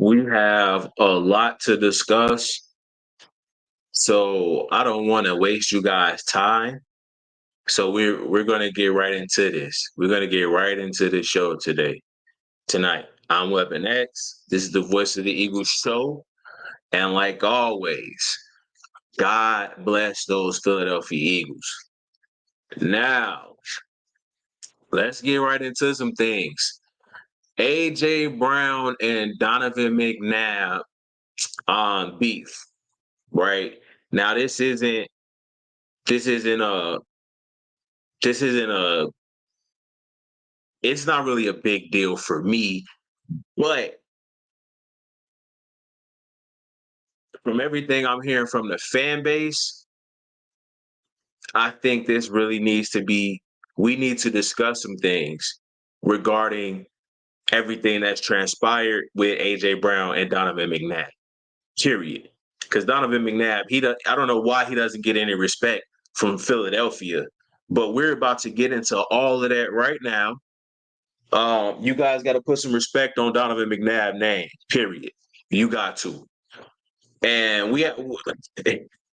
We have a lot to discuss, so I don't want to waste you guys' time. So we're gonna get right into this. We're gonna get right into the show tonight. I'm Weapon X. This is the Voice of the Eagles show, and like always, God bless those Philadelphia Eagles. Now, let's get right into some things. AJ Brown and Donovan McNabb on beef, right? Now this isn't a this isn't a it's not really a big deal for me, but from everything I'm hearing from the fan base, I think this really we need to discuss some things regarding everything that's transpired with AJ Brown and Donovan McNabb. Period. Because Donovan McNabb, I don't know why he doesn't get any respect from Philadelphia, but we're about to get into all of that right now. You guys got to put some respect on Donovan McNabb's name. Period. You got to. And we have,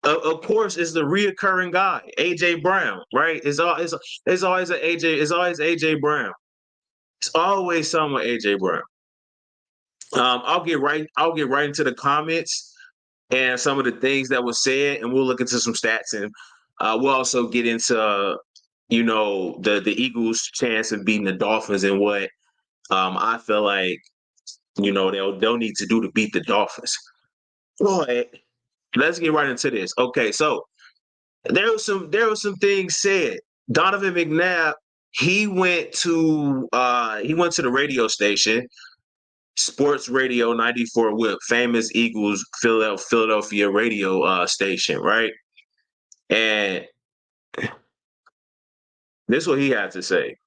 of course, it's the reoccurring guy, AJ Brown, right? It's always AJ Brown. It's always someone AJ Brown. I'll get right into the comments and some of the things that was said, and we'll look into some stats, and we'll also get into the Eagles' chance of beating the Dolphins and what I feel like they'll need to do to beat the Dolphins. But let's get right into this. Okay, so there was some things said. Donovan McNabb, he went to the radio station, Sports Radio 94 with famous Eagles Philadelphia radio station, right? And this is what he had to say.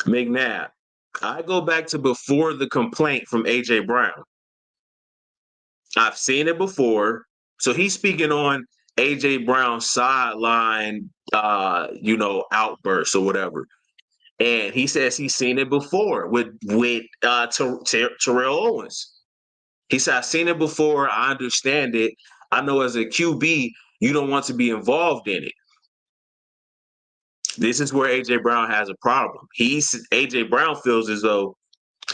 McNabb, I go back to before the complaint from AJ Brown. I've seen it before. So he's speaking on AJ Brown's sideline, outbursts or whatever. And he says he's seen it before with Terrell Owens. He said, I've seen it before. I understand it. I know as a QB, you don't want to be involved in it. This is where AJ Brown has a problem. AJ Brown feels as though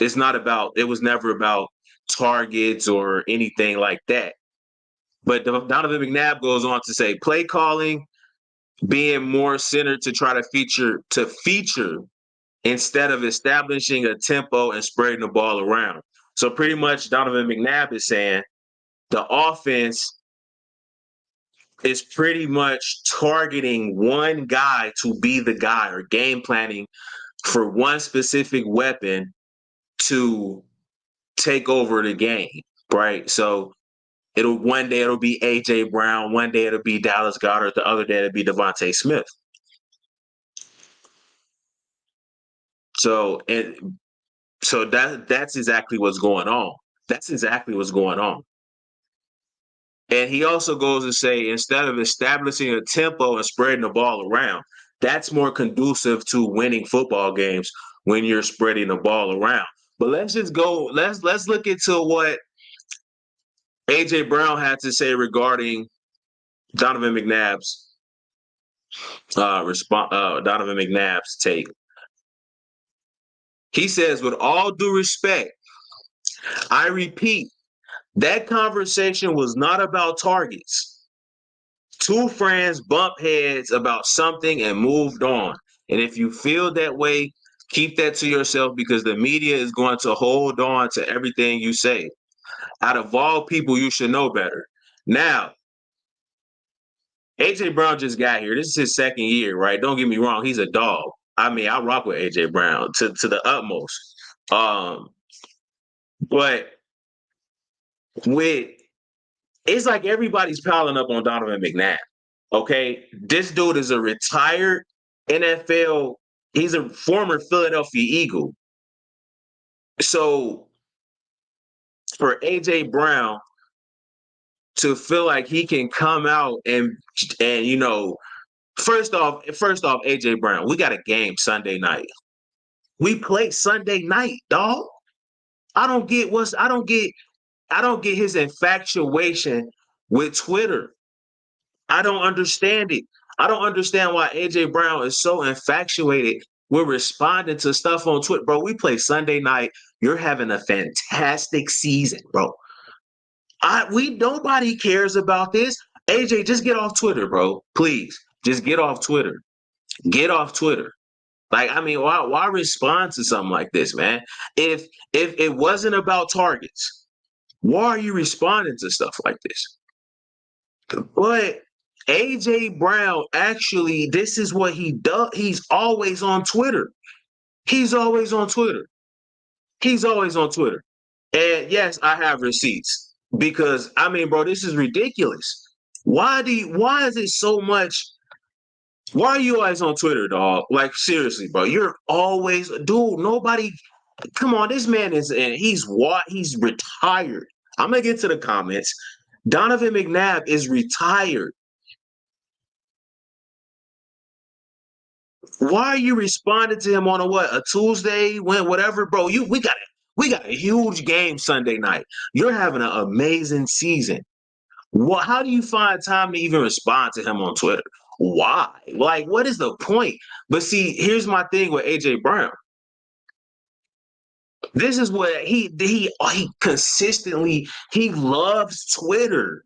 it was never about targets or anything like that. But Donovan McNabb goes on to say play calling being more centered to try to feature instead of establishing a tempo and spreading the ball around. So pretty much Donovan McNabb is saying the offense is pretty much targeting one guy to be the guy or game planning for one specific weapon to take over the game, right? So one day it'll be AJ Brown, one day it'll be Dallas Goedert, the other day it'll be Devontae Smith. So that's exactly what's going on. That's exactly what's going on. And he also goes to say instead of establishing a tempo and spreading the ball around, that's more conducive to winning football games when you're spreading the ball around. But let's look into what AJ Brown had to say regarding Donovan McNabb's Donovan McNabb's take. He says, with all due respect, I repeat, that conversation was not about targets. Two friends bumped heads about something and moved on. And if you feel that way, keep that to yourself because the media is going to hold on to everything you say. Out of all people, you should know better. Now, AJ Brown just got here. This is his second year, right? Don't get me wrong. He's a dog. I mean, I rock with AJ Brown to the utmost. But it's like everybody's piling up on Donovan McNabb. Okay, this dude is a retired NFL. He's a former Philadelphia Eagle. So for AJ Brown to feel like he can come out and first off, AJ Brown, we got a game Sunday night. We play Sunday night, dog. I don't get his infatuation with Twitter. I don't understand it. I don't understand why AJ Brown is so infatuated with responding to stuff on Twitter. Bro, we play Sunday night. You're having a fantastic season, bro. Nobody cares about this. AJ, just get off Twitter, bro. Please. Just get off Twitter. Get off Twitter. Like, I mean, why respond to something like this, man? If it wasn't about targets, why are you responding to stuff like this? But AJ Brown, actually, this is what he does. He's always on Twitter. He's always on Twitter. He's always on Twitter. And yes, I have receipts because I mean, bro, this is ridiculous. Why is it so much? Why are you always on Twitter, dog? Like, seriously, bro. You're always, dude, nobody, come on, this man is, and he's retired. I'm gonna get to the comments. Donovan McNabb is retired. Why are you responding to him on a Tuesday, whatever, bro? We got a huge game Sunday night. You're having an amazing season. How do you find time to even respond to him on Twitter? Why? Like, what is the point? But see, here's my thing with AJ Brown. This is what he consistently he loves Twitter.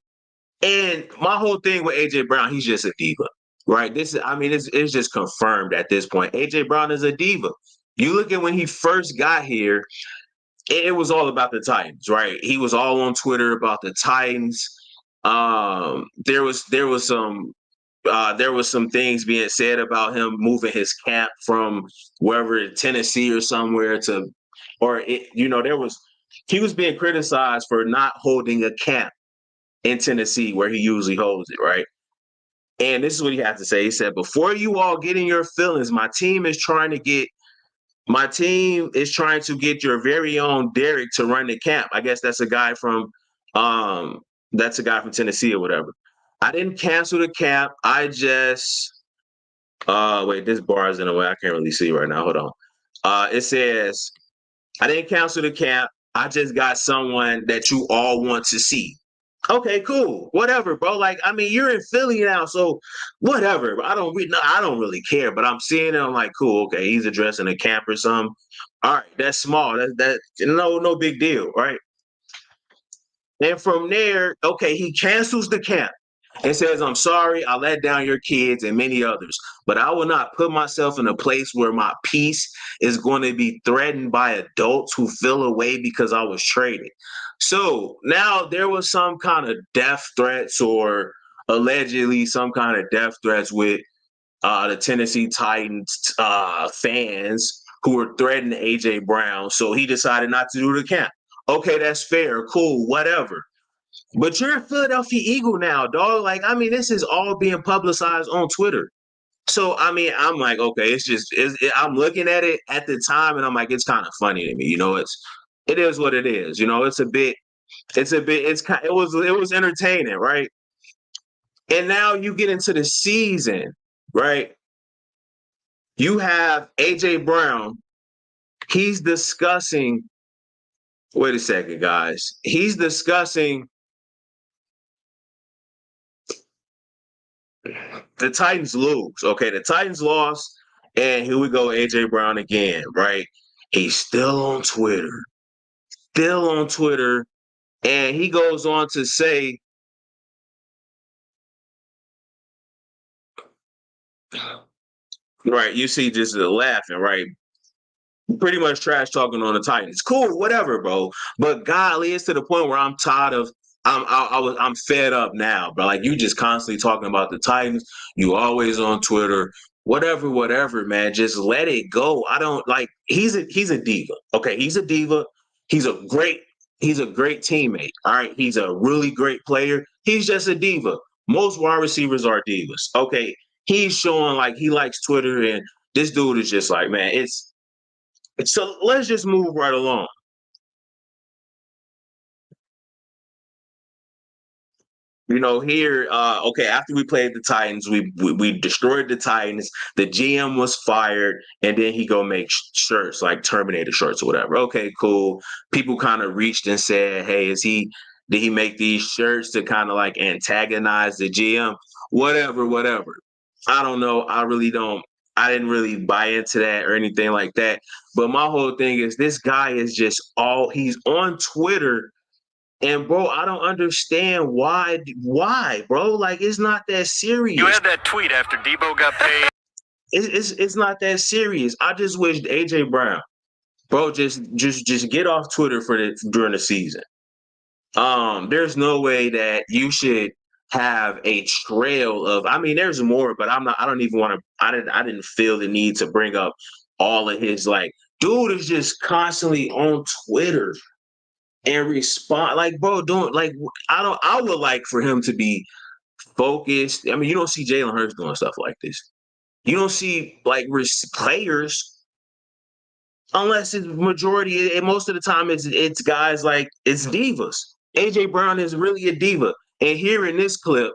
And my whole thing with AJ Brown, he's just a diva. Right. It's just confirmed at this point. AJ Brown is a diva. You look at when he first got here, it was all about the Titans, right? He was all on Twitter about the Titans. There was some things being said about him moving his camp from wherever, Tennessee or somewhere, he was being criticized for not holding a camp in Tennessee where he usually holds it, right? And this is what he had to say. He said, "Before you all get in your feelings, my team is trying to get your very own Derek to run the camp." I guess that's a guy from Tennessee or whatever. "I didn't cancel the camp. I just wait, this bar is in a way I can't really see right now. Hold on. It says, I didn't cancel the camp. I just got someone that you all want to see." Okay, cool. Whatever, bro. Like, I mean, you're in Philly now, so whatever. I don't really care, but I'm seeing it. I'm like, cool. Okay, he's addressing a camp or something. All right, that's small. That no big deal, right? And from there, okay, he cancels the camp and says, "I'm sorry, I let down your kids and many others, but I will not put myself in a place where my peace is going to be threatened by adults who feel away because I was traded." So now there was some kind of death threats, or allegedly some kind of death threats with the Tennessee Titans fans who were threatening AJ Brown. So he decided not to do the camp. Okay, that's fair, cool, whatever. But you're a Philadelphia Eagle now, dog. Like, I mean, this is all being publicized on Twitter. So, I mean, I'm like, okay, I'm looking at it at the time and I'm like, it's kind of funny to me. It is what it is. It was entertaining, right? And now you get into the season, right? You have AJ Brown. He's discussing, wait a second, guys. He's discussing the Titans lose. Okay, the Titans lost, and here we go, AJ Brown again, right? He's still on Twitter. And he goes on to say, right, you see just laughing, right? Pretty much trash talking on the Titans. Cool, whatever, bro. But golly, it's to the point where I'm tired of. I'm fed up now, bro. Like, you just constantly talking about the Titans. You always on Twitter, whatever, man. Just let it go. I don't like. He's a diva. Okay, he's a diva. He's a great teammate. All right, he's a really great player. He's just a diva. Most wide receivers are divas. Okay, he's showing like he likes Twitter, and this dude is just like, man, so let's just move right along. here, okay, after we played the Titans, we destroyed the Titans. The GM was fired, and then he go make shirts like Terminator shirts or whatever. Okay, cool. People kind of reached and said, "Hey, did he make these shirts to kind of like antagonize the GM?" Whatever. I don't know. I really don't. I didn't really buy into that or anything like that. But my whole thing is this guy is just he's on Twitter. And bro, I don't understand why, bro? Like, it's not that serious. You had that tweet after Debo got paid. It's not that serious. I just wish AJ Brown, bro, just get off Twitter during the season. There's no way that you should have a trail of. I mean, there's more, but I don't even want to. I didn't feel the need to bring up all of his like. Dude is just constantly on Twitter. And respond like, bro, don't like I would like for him to be focused. I mean, you don't see Jalen Hurts doing stuff like this. You don't see like players unless it's majority, and most of the time it's guys like it's divas. AJ Brown is really a diva. And here in this clip,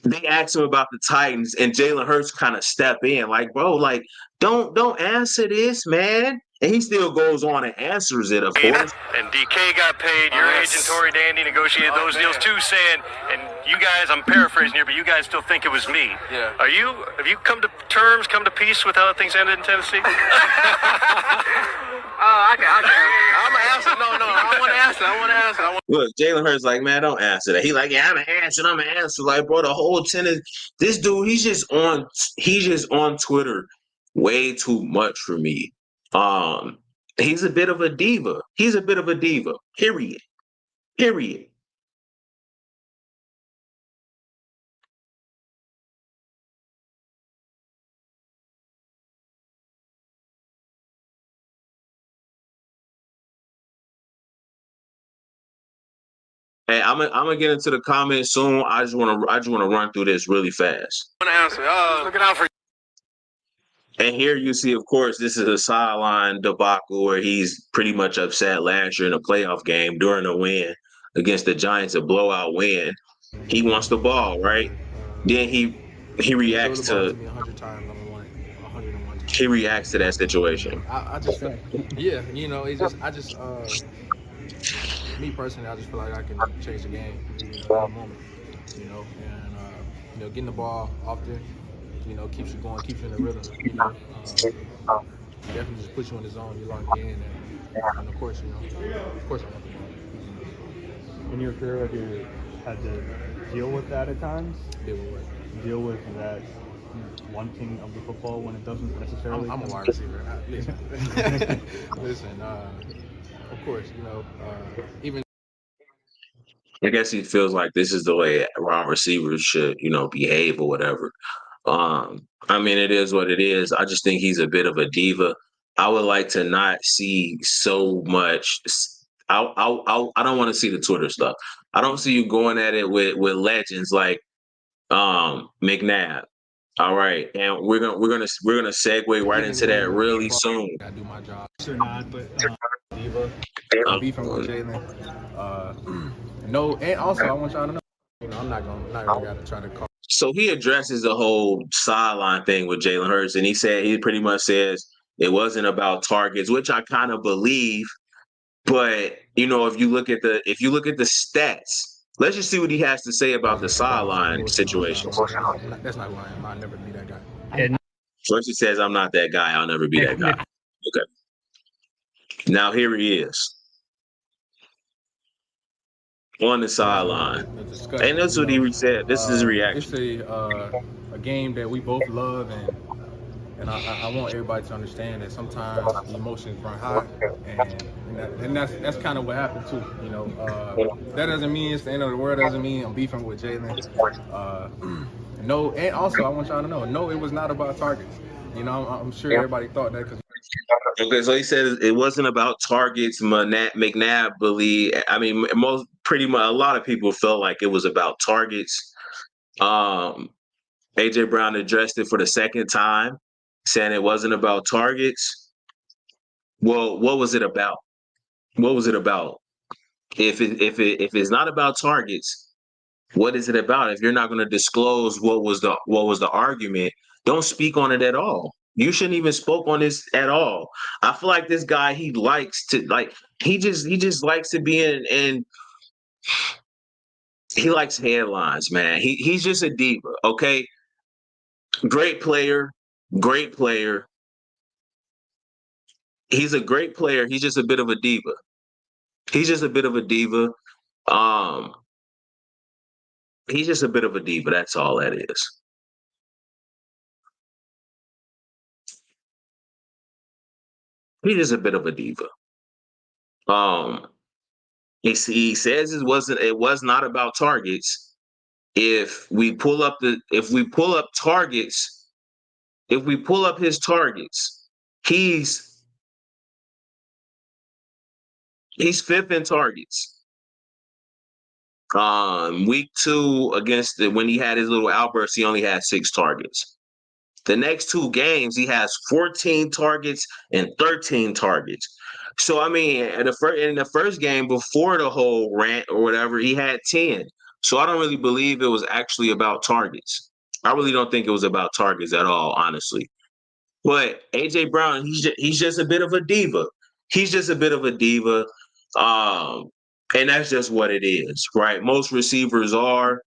they asked him about the Titans, and Jalen Hurts kind of step in, like, bro, like, don't answer this, man. And he still goes on and answers it, of course. And DK got paid. Your agent, Tory Dandy, negotiated those deals too, saying, and you guys, I'm paraphrasing here, but you guys still think it was me. Yeah. Have you come to peace with how things ended in Tennessee? I'm gonna answer. No, I want to answer. Look, Jalen Hurts like, man, don't answer that. He like, yeah, I'm gonna answer. Like, bro, the whole tennis, this dude, he's just on Twitter way too much for me. He's a bit of a diva. Period. Hey, I'm gonna get into the comments soon. I just wanna run through this really fast. I'm gonna answer. Looking out for you. And here you see, of course, this is a sideline debacle where he's pretty much upset last year in a playoff game during a win against the Giants, a blowout win. He wants the ball, right? Then he reacts to that situation. I just yeah, me personally, I just feel like I can change the game at one moment, and getting the ball often, keeps you going, keeps you in the rhythm, definitely just puts you in the zone, you lock in, and of course, I want the ball. In your career, have you had to deal with that at times? Deal with that wanting of the football when it doesn't necessarily. I'm a wide receiver. Listen, of course, even. I guess he feels like this is the way wide receivers should, behave or whatever. I mean, it is what it is. I just think he's a bit of a diva. I would like to not see so much. I don't want to see the Twitter stuff. I don't see you going at it with legends like McNabb. All right, and we're gonna segue right into that really soon. I do my job. Or not, but Diva, beefing with Jalen. No, and also I want y'all to know, I'm not gonna try to call. So he addresses the whole sideline thing with Jalen Hurts, and he pretty much says it wasn't about targets, which I kind of believe. But if you look at the stats, let's just see what he has to say about the sideline situation. That's not who I am. I'll never be that guy. First he says, I'm not that guy. I'll never be that guy. Okay. Now here he is. On the sideline. And that's what he said. This is his reaction. It's a game that we both love, and I want everybody to understand that sometimes the emotions run high, and that's kind of what happened too. That doesn't mean it's the end of the world. Doesn't mean I'm beefing with Jalen. No, and also I want y'all to know, no, it was not about targets. I'm sure everybody thought that because. Okay, so he said it wasn't about targets. McNabb believed. I mean, pretty much a lot of people felt like it was about targets. AJ Brown addressed it for the second time, saying it wasn't about targets. Well, what was it about? If it's not about targets, What is it about? If you're not going to disclose what was the argument, don't speak on it at all. You shouldn't even spoke on this at all. I feel like this guy, he likes to he just likes to be in he likes headlines, man. He's just a diva, okay? Great player, great player. He's a great player. He's just a bit of a diva. He's just a bit of a diva. Um, he's just a bit of a diva. That's all that is. He's just a bit of a diva. Um, he says it was not about targets. If we pull up targets, if we pull up his targets, he's fifth in targets. Week 2 when he had his little outburst, he only had 6 targets. The next 2 games, he has 14 targets and 13 targets. So, I mean, in the first game before the whole rant or whatever, he had 10. So I don't really believe it was actually about targets. I really don't think it was about targets at all, honestly. But AJ Brown, he's just a bit of a diva. He's just a bit of a diva. And that's just what it is, right? Most receivers are.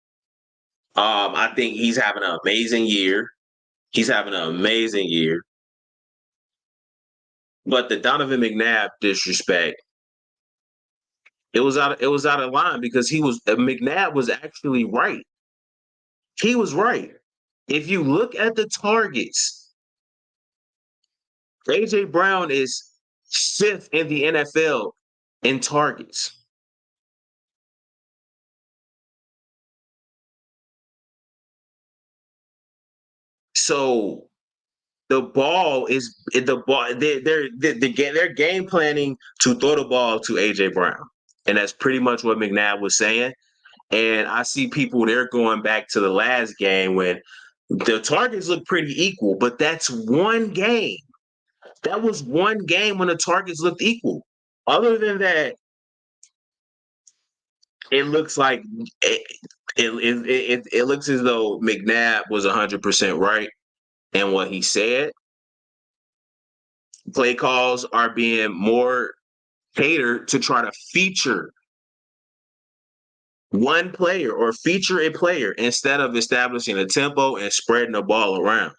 I think he's having an amazing year. He's having an amazing year. But the Donovan McNabb disrespect, it was out of line because McNabb was actually right. He was right. If you look at the targets, AJ Brown is 5th in the NFL in targets. So they're game planning to throw the ball to AJ Brown. And that's pretty much what McNabb was saying. And I see people, they're going back to the last game when the targets look pretty equal, but that's one game. That was one game when the targets looked equal. Other than that, it looks like it looks as though McNabb was 100% right in what he said. Play calls are being more catered to try to feature one player or feature a player instead of establishing a tempo and spreading the ball around.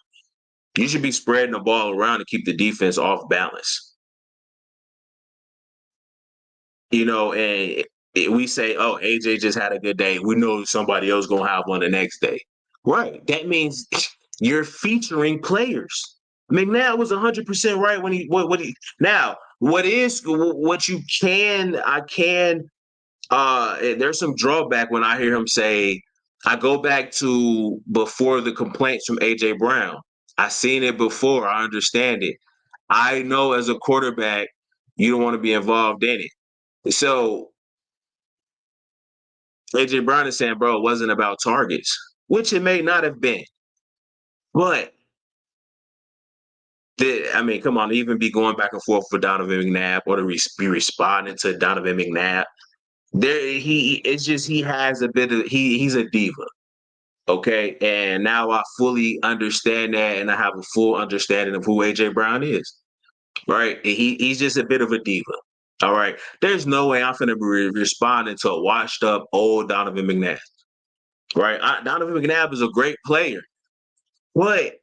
You should be spreading the ball around to keep the defense off balance. And we say, oh, AJ just had a good day. We know somebody else going to have one the next day. Right. That means you're featuring players. McNabb was 100% right when he now, there's some drawback when I hear him say, I go back to before the complaints from AJ Brown. I seen it before. I understand it. I know as a quarterback, you don't want to be involved in it. So AJ Brown is saying, bro, it wasn't about targets, which it may not have been. But come on, even be going back and forth with Donovan McNabb or to be responding to Donovan McNabb. He has a bit of he's a diva. Okay. And now I fully understand that, and I have a full understanding of who AJ Brown is. Right. He's just a bit of a diva. All right. There's no way I'm gonna be responding to a washed up old Donovan McNabb. Right. Donovan McNabb is a great player. But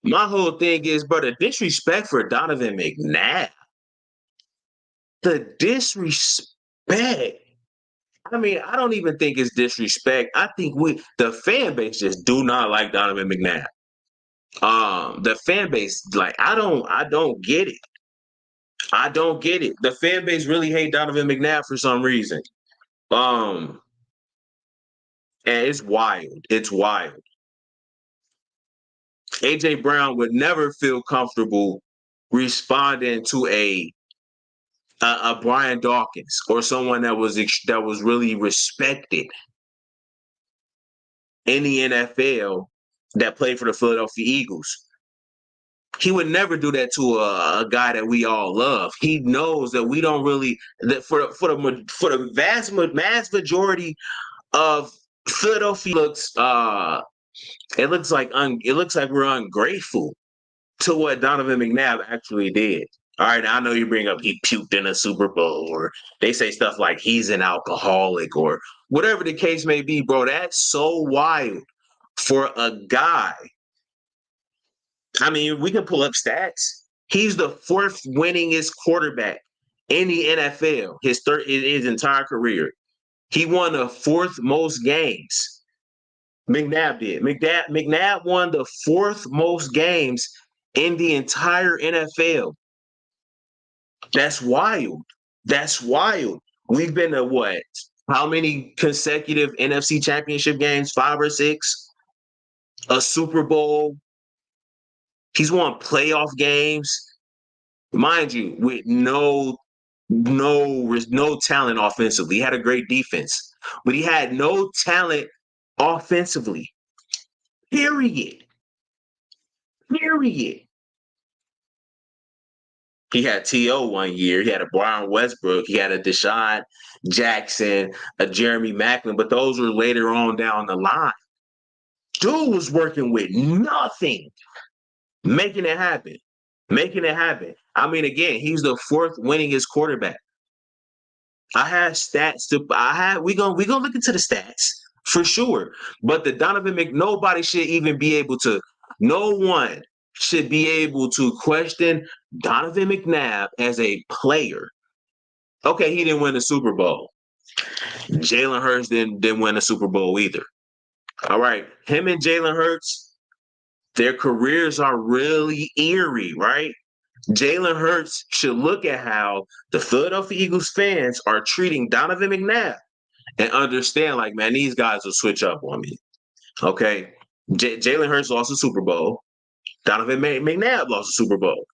my whole thing is, bro, the disrespect for Donovan McNabb. The disrespect. I mean, I don't even think it's disrespect. I think the fan base just do not like Donovan McNabb. The fan base, I don't get it. I don't get it. The fan base really hate Donovan McNabb for some reason. And it's wild. It's wild. AJ Brown would never feel comfortable responding to a Brian Dawkins or someone that was really respected in the NFL that played for the Philadelphia Eagles. He would never do that to a guy that we all love. He knows that we don't really for the mass majority of Philadelphia looks it looks like we're ungrateful to what Donovan McNabb actually did. All right, I know you bring up he puked in a Super Bowl, or they say stuff like he's an alcoholic, or whatever the case may be, bro. That's so wild for a guy. I mean, we can pull up stats. He's the fourth winningest quarterback in the NFL his entire career. He won the fourth most games. McNabb did. McNabb won the fourth most games in the entire NFL. That's wild. That's wild. We've been to what? How many consecutive NFC championship games? 5 or 6? A Super Bowl. He's won playoff games. Mind you, with no talent offensively. He had a great defense, but he had no talent offensively. Period. He had T.O. one year. He had a Brian Westbrook. He had a Deshaun Jackson, a Jeremy Maclin, but those were later on down the line. Dude was working with nothing, making it happen. I mean, again, he's the fourth winningest quarterback. I have stats we gonna look into the stats for sure. But nobody should even be able to, no one should be able to question Donovan McNabb as a player. Okay, he didn't win the Super Bowl. Jalen Hurts didn't win the Super Bowl either. All right, him and Jalen Hurts, their careers are really eerie, right? Jalen Hurts should look at how the Philadelphia Eagles fans are treating Donovan McNabb and understand, like, man, these guys will switch up on me. Okay? Jalen Hurts lost the Super Bowl. Donovan McNabb lost the Super Bowl.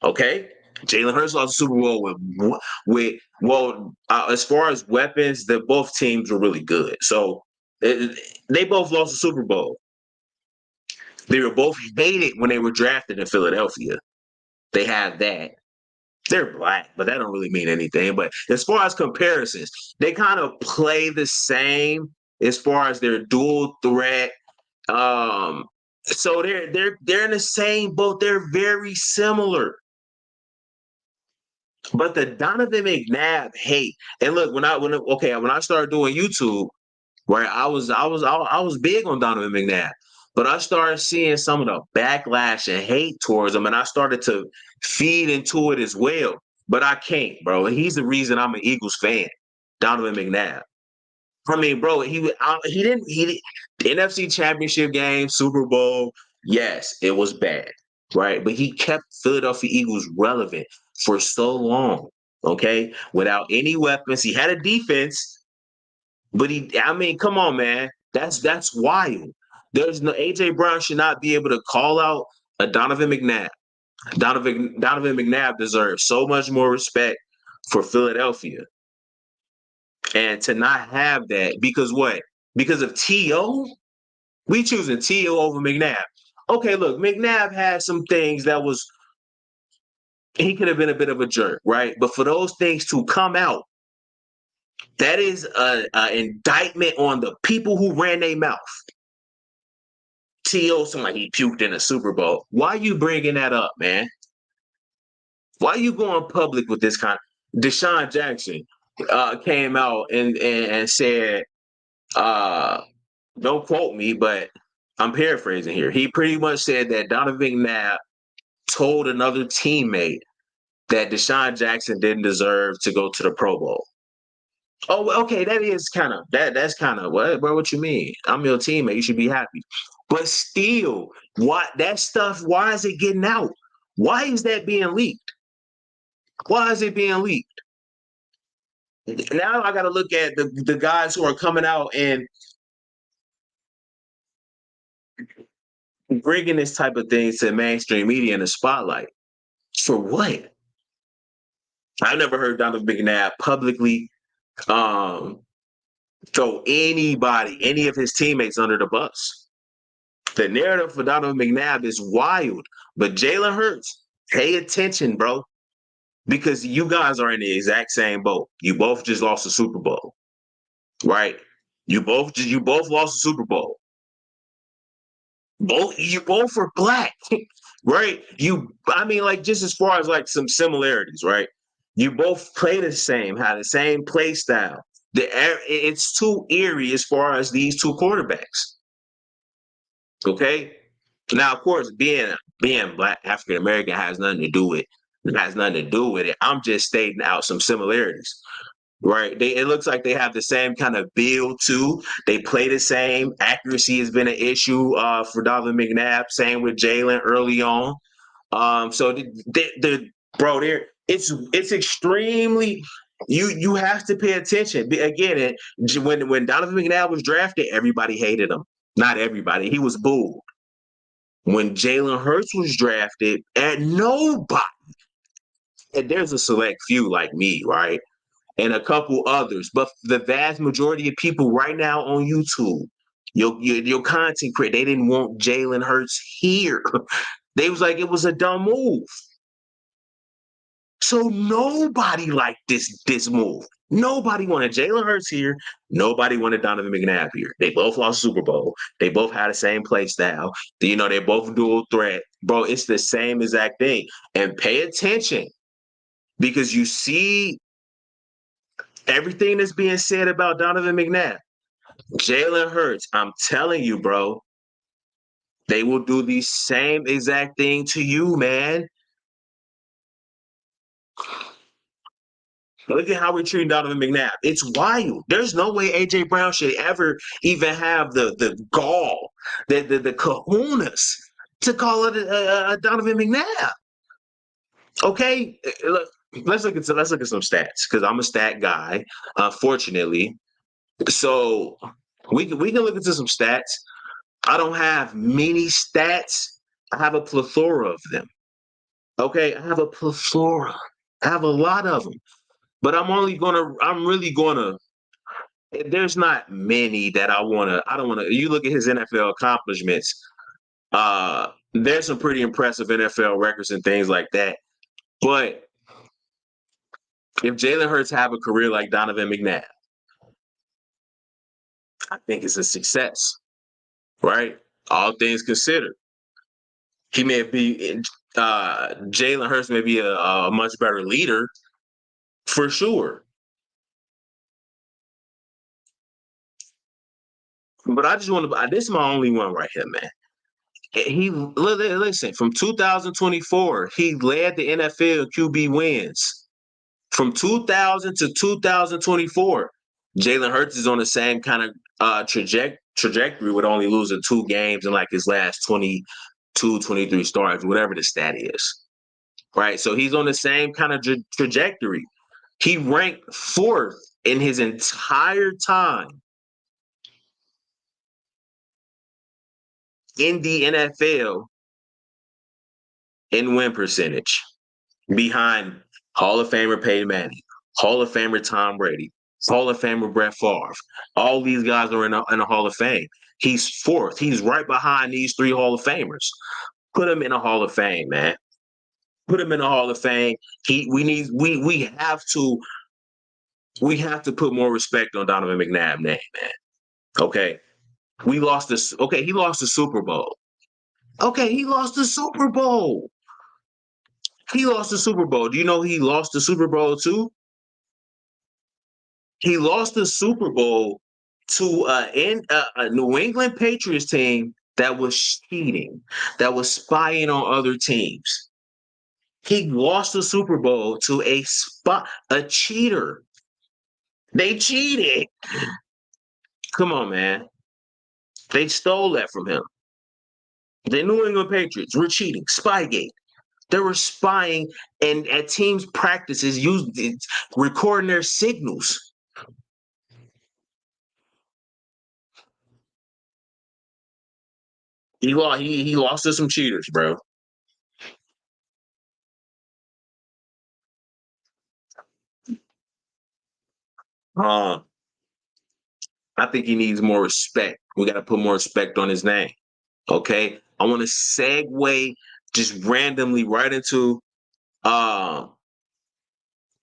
Okay? Jalen Hurts lost the Super Bowl as far as weapons, both teams were really good. So they both lost the Super Bowl. They were both hated when they were drafted in Philadelphia. They have that. They're black, but that don't really mean anything. But as far as comparisons, they kind of play the same as far as their dual threat. So they're in the same boat. They're very similar. But the Donovan McNabb hate, and look, when I started doing YouTube, right, I was big on Donovan McNabb. But I started seeing some of the backlash and hate towards him, and I started to feed into it as well. But I can't, bro. He's the reason I'm an Eagles fan, Donovan McNabb. I mean, bro, he didn't the NFC Championship game, Super Bowl. Yes, it was bad, right? But he kept Philadelphia Eagles relevant for so long, okay? Without any weapons. He had a defense, but come on, man. That's wild. There's no AJ Brown should not be able to call out a Donovan McNabb. Donovan McNabb deserves so much more respect for Philadelphia. And to not have that, because what? Because of T.O.? We choosing T.O. over McNabb. Okay, look, McNabb had some things he could have been a bit of a jerk, right? But for those things to come out, that is an indictment on the people who ran their mouth. T.O. somebody he puked in a Super Bowl. Why you bringing that up, man? Why you going public with this kind of... Deshaun Jackson came out and said, don't quote me, but I'm paraphrasing here. He pretty much said that Donovan McNabb told another teammate that Deshaun Jackson didn't deserve to go to the Pro Bowl. Oh, okay, that is kind of that's kind of what you mean? I'm your teammate. You should be happy. But still, that stuff, why is it getting out? Why is that being leaked? Why is it being leaked? Now I got to look at the guys who are coming out and bringing this type of thing to mainstream media in the spotlight. For what? I've never heard Donovan McNabb publicly throw any of his teammates under the bus. The narrative for Donovan McNabb is wild. But Jalen Hurts, pay attention, bro. Because you guys are in the exact same boat. You both just lost the Super Bowl. Right? You both lost the Super Bowl. You both were black, right? Just as far as like some similarities, right? You both play the same, have the same play style. It's too eerie as far as these two quarterbacks. Okay. Now, of course, being black African American has nothing to do with it. I'm just stating out some similarities. Right. It looks like they have the same kind of build too. They play the same. Accuracy has been an issue for Donovan McNabb. Same with Jalen early on. It's extremely. You have to pay attention. Again, when Donovan McNabb was drafted, everybody hated him. Not everybody. He was booed. When Jalen Hurts was drafted, and nobody. And there's a select few like me, right? And a couple others, but the vast majority of people right now on YouTube, your content creator, they didn't want Jalen Hurts here. They was like, it was a dumb move. So nobody liked this move. Nobody wanted Jalen Hurts here. Nobody wanted Donovan McNabb here. They both lost Super Bowl. They both had the same play style. They both dual threat. Bro, it's the same exact thing. And pay attention because you see everything that's being said about Donovan McNabb, Jalen Hurts, I'm telling you, bro, they will do the same exact thing to you, man. Look at how we're treating Donovan McNabb. It's wild. There's no way AJ Brown should ever even have the gall, the kahunas to call it a Donovan McNabb. Okay, look, let's look at some stats because I'm a stat guy, unfortunately. So we can look into some stats. I don't have many stats. I have a plethora of them. Okay, I have a plethora. I have a lot of them. But I'm really gonna. There's not many that I don't wanna. You look at his NFL accomplishments. There's some pretty impressive NFL records and things like that. But if Jalen Hurts have a career like Donovan McNabb, I think it's a success, right? All things considered. He may be Jalen Hurts may be a much better leader for sure. But I just want to. This is my only one right here, man. Listen, from 2024, he led the NFL QB wins. From 2000 to 2024, Jalen Hurts is on the same kind of trajectory with only losing 2 games in like his last 22, 23 starts, whatever the stat is. Right? So he's on the same kind of trajectory. He ranked 4th in his entire time in the NFL in win percentage, behind Hall of Famer Peyton Manning, Hall of Famer Tom Brady, Hall of Famer Brett Favre. All these guys are in the Hall of Fame. He's 4th. He's right behind these 3 Hall of Famers. Put him in a Hall of Fame, man. Put him in a Hall of Fame. We have to put more respect on Donovan McNabb's name, man. Okay. He lost the Super Bowl. Okay, he lost the Super Bowl. He lost the Super Bowl. Do you know he lost the Super Bowl too? He lost the Super Bowl to a New England Patriots team that was cheating, that was spying on other teams. He lost the Super Bowl to a cheater. They cheated. Come on, man. They stole that from him. The New England Patriots were cheating. Spygate. They were spying and at teams' practices, recording their signals. He lost to some cheaters, bro. I think he needs more respect. We got to put more respect on his name. Okay? I want to segue just randomly right into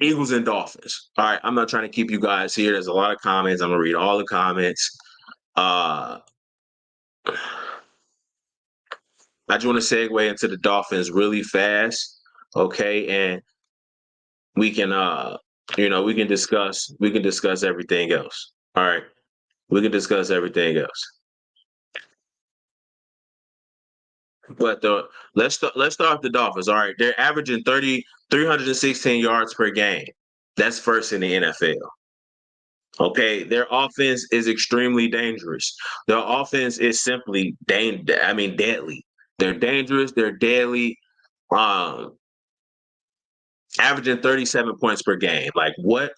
Eagles and Dolphins. All right, I'm not trying to keep you guys here. There's a lot of comments. I'm gonna read all the comments. I just want to segue into the Dolphins really fast, okay? And we can, we can discuss everything else. All right, we can discuss everything else. But let's start with the Dolphins. All right, they're averaging 316 yards per game. That's first in the NFL. Okay, their offense is extremely dangerous. Their offense is simply deadly. They're dangerous. They're deadly. Averaging 37 points per game. Like, what?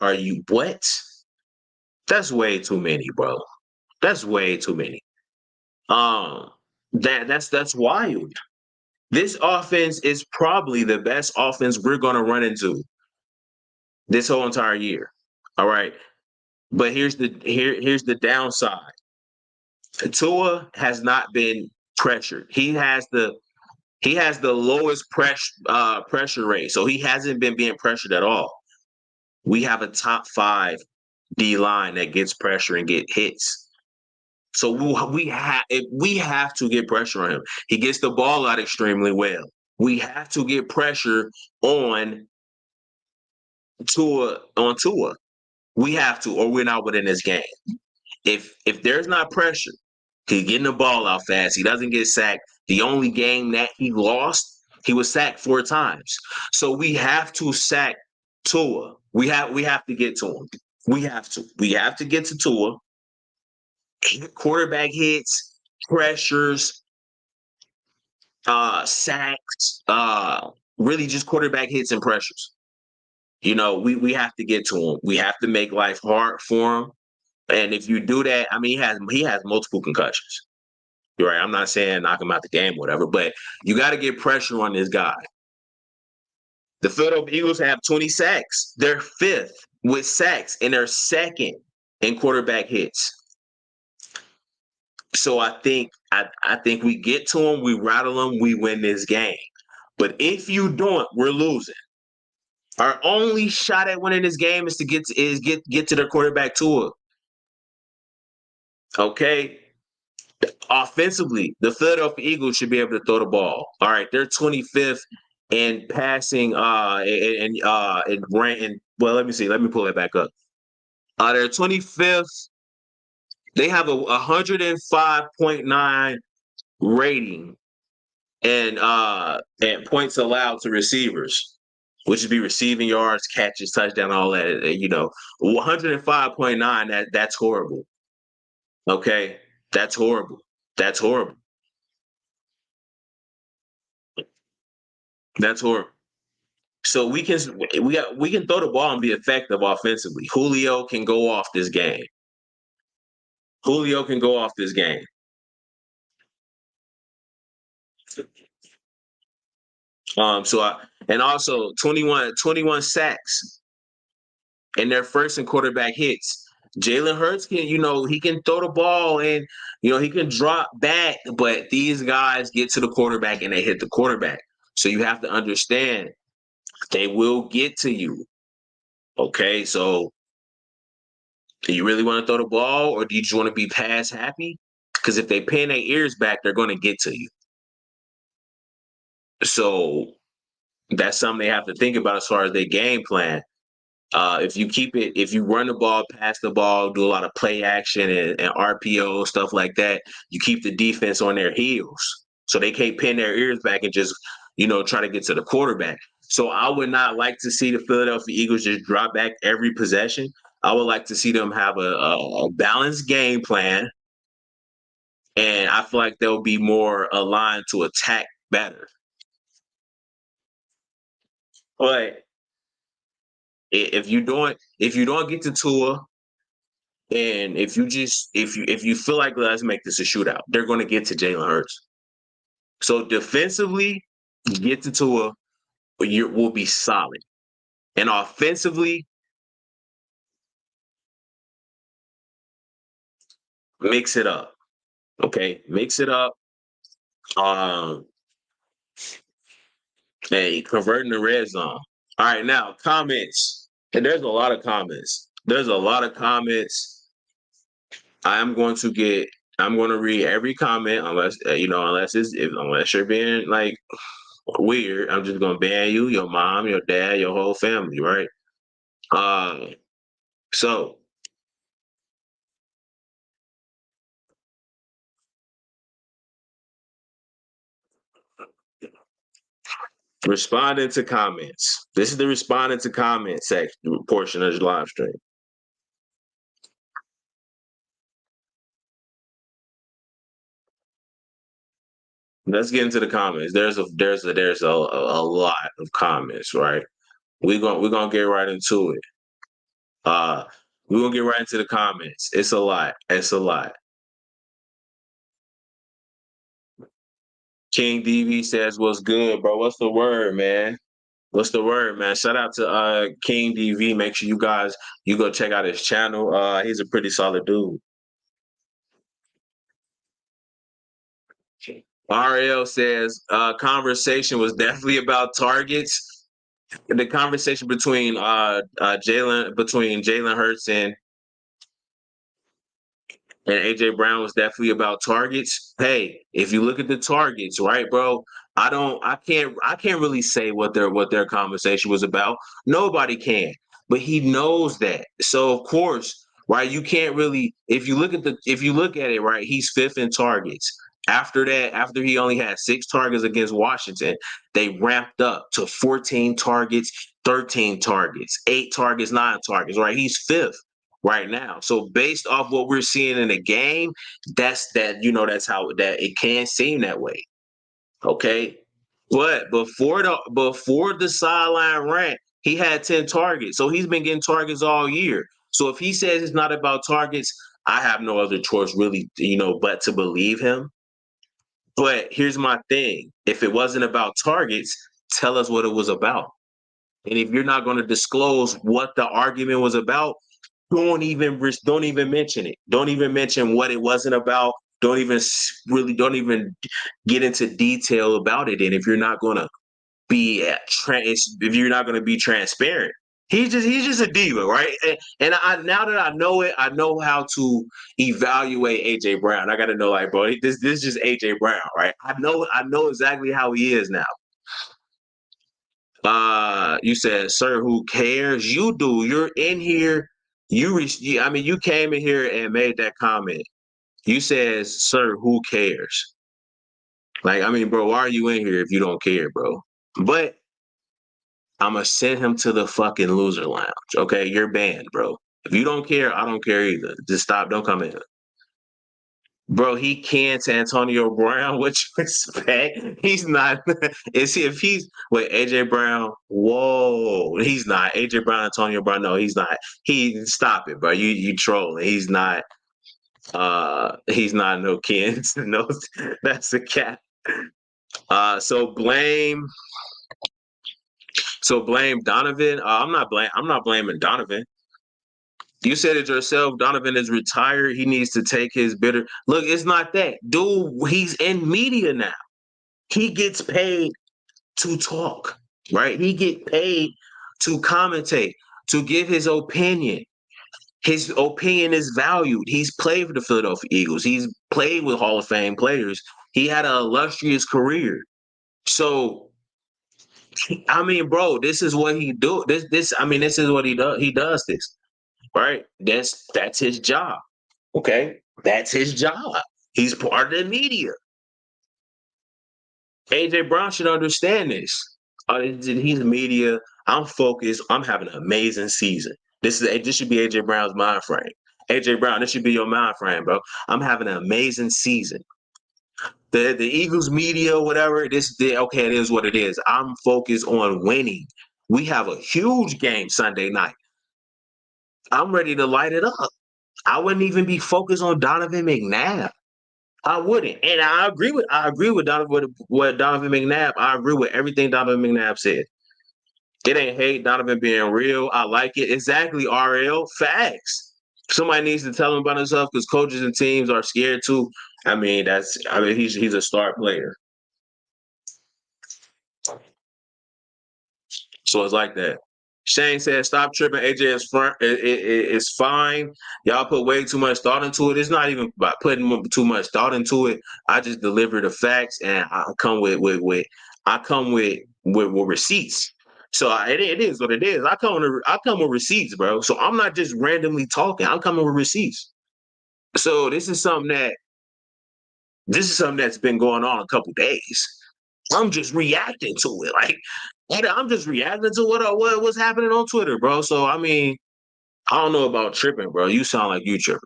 That's way too many, bro. That's way too many. That's wild. This offense is probably the best offense we're gonna run into this whole entire year. All right. But here's the downside. Tua has not been pressured. He has the lowest pressure rate, so he hasn't been being pressured at all. We have a top 5 D line that gets pressure and get hits. So we have to get pressure on him. He gets the ball out extremely well. We have to get pressure on Tua. We have to, or we're not winning this game. If there's not pressure, he's getting the ball out fast. He doesn't get sacked. The only game that he lost, he was sacked 4 times. So we have to sack Tua. We have to get to him. We have to get to Tua. Quarterback hits, pressures, sacks, really just quarterback hits and pressures. We have to get to him. We have to make life hard for him. And if you do that, I mean, he has multiple concussions. You're right. I'm not saying knock him out the game or whatever, but you got to get pressure on this guy. The Philadelphia Eagles have 20 sacks. They're 5th with sacks, and they're 2nd in quarterback hits. So I think we get to them, we rattle them, we win this game. But if you don't, we're losing. Our only shot at winning this game is to get to their quarterback Tua. Okay. Offensively, the Philadelphia Eagles should be able to throw the ball. All right, they're 25th in passing. Well, let me see. Let me pull it back up. They're 25th. They have a 105.9 rating and points allowed to receivers, which would be receiving yards, catches, touchdown, all that. 105.9. That's horrible. Okay. That's horrible. That's horrible. That's horrible. So we can throw the ball and be effective offensively. Julio can go off this game. And also 21 sacks, and they're first in quarterback hits. Jalen Hurts he can throw the ball and, he can drop back, but these guys get to the quarterback and they hit the quarterback. So you have to understand they will get to you. Okay, so do you really want to throw the ball, or do you just want to be pass happy? Because if they pin their ears back, they're going to get to you. So that's something they have to think about as far as their game plan. If you run the ball, pass the ball, do a lot of play action and RPO, stuff like that, you keep the defense on their heels. So they can't pin their ears back and just, try to get to the quarterback. So I would not like to see the Philadelphia Eagles just drop back every possession. I would like to see them have a balanced game plan. And I feel like they'll be more aligned to attack better. But if you don't get to Tua, and if you feel like let's make this a shootout, they're going to get to Jalen Hurts. So defensively, get to Tua, we'll be solid, and offensively, mix it up. Okay, mix it up. Hey, converting the red zone. All right, now comments. And there's a lot of comments. There's a lot of comments. I'm going to read every comment unless unless you're being like weird. I'm just gonna ban you, your mom, your dad, your whole family, right? So responding to comments. This is the responding to comments section portion of the live stream. Let's get into the comments. There's a lot of comments, right? We're gonna get right into it. We're gonna get right into the comments. It's a lot. It's a lot. King DV says, "What's good, bro? What's the word, man? What's the word, man? Shout out to King DV. Make sure you guys go check out his channel. He's a pretty solid dude." RL says, conversation was definitely about targets. The conversation between Jalen Hurts and AJ Brown was definitely about targets. Hey, if you look at the targets, right, bro? I can't really say what their conversation was about. Nobody can, but he knows that. So of course, right, you can't really if you look at it, right, he's fifth in targets. After that, after he only had 6 targets against Washington, they ramped up to 14 targets, 13 targets, 8 targets, 9 targets, right? He's fifth right now. So based off what we're seeing in the game, that's how that it can seem that way. Okay. But before the sideline rant, he had 10 targets. So he's been getting targets all year. So if he says it's not about targets, I have no other choice really, but to believe him. But here's my thing. If it wasn't about targets, tell us what it was about. And if you're not going to disclose what the argument was about, don't even mention it. Don't even mention what it wasn't about. Don't even get into detail about it. And if you're not going to be transparent, he's just a diva, right? And now that I know it, I know how to evaluate AJ Brown. I got to know, like, bro, this is just AJ Brown, right? I know exactly how he is now. You said, sir, who cares? You do. You're in here. You came in here and made that comment. You said, sir, who cares? Like, bro, why are you in here if you don't care, bro? But I'm going to send him to the fucking loser lounge. Okay, you're banned, bro. If you don't care, I don't care either. Just stop. Don't come in. Bro, he can to Antonio Brown. What you expect? He's not. If he's with AJ Brown? Whoa, he's not. AJ Brown, Antonio Brown. No, he's not. Stop it, bro. You trolling. He's not. He's not no kin. No, that's a cat. So blame Donovan. I'm not blaming Donovan. You said it yourself. Donovan is retired. He needs to take his bitter. Look, it's not that. Dude, he's in media now. He gets paid to talk, right? He gets paid to commentate, to give his opinion. His opinion is valued. He's played for the Philadelphia Eagles. He's played with Hall of Fame players. He had an illustrious career. So, bro, this is what he do. This is what he does. He does this. Right? That's his job. Okay? That's his job. He's part of the media. AJ Brown should understand this. He's media. I'm focused. I'm having an amazing season. This should be AJ Brown's mind frame. AJ Brown, this should be your mind frame, bro. I'm having an amazing season. The Eagles media, whatever, it is what it is. I'm focused on winning. We have a huge game Sunday night. I'm ready to light it up. I wouldn't even be focused on Donovan McNabb. I wouldn't. And I agree with what Donovan McNabb. I agree with everything Donovan McNabb said. It ain't hate Donovan being real. I like it. Exactly, RL. Facts. Somebody needs to tell him about himself because coaches and teams are scared too. He's a star player. So it's like that. Shane said, "Stop tripping. AJ is fine. Y'all put way too much thought into it. It's not even about putting too much thought into it. I just deliver the facts, and I come with receipts. So it is what it is. I come with receipts, bro. So I'm not just randomly talking. I'm coming with receipts. So this is something that's been going on a couple days. I'm just reacting to it. Like, I'm just reacting to what's happening on Twitter, bro. So I mean, I don't know about tripping, bro. You sound like you tripping.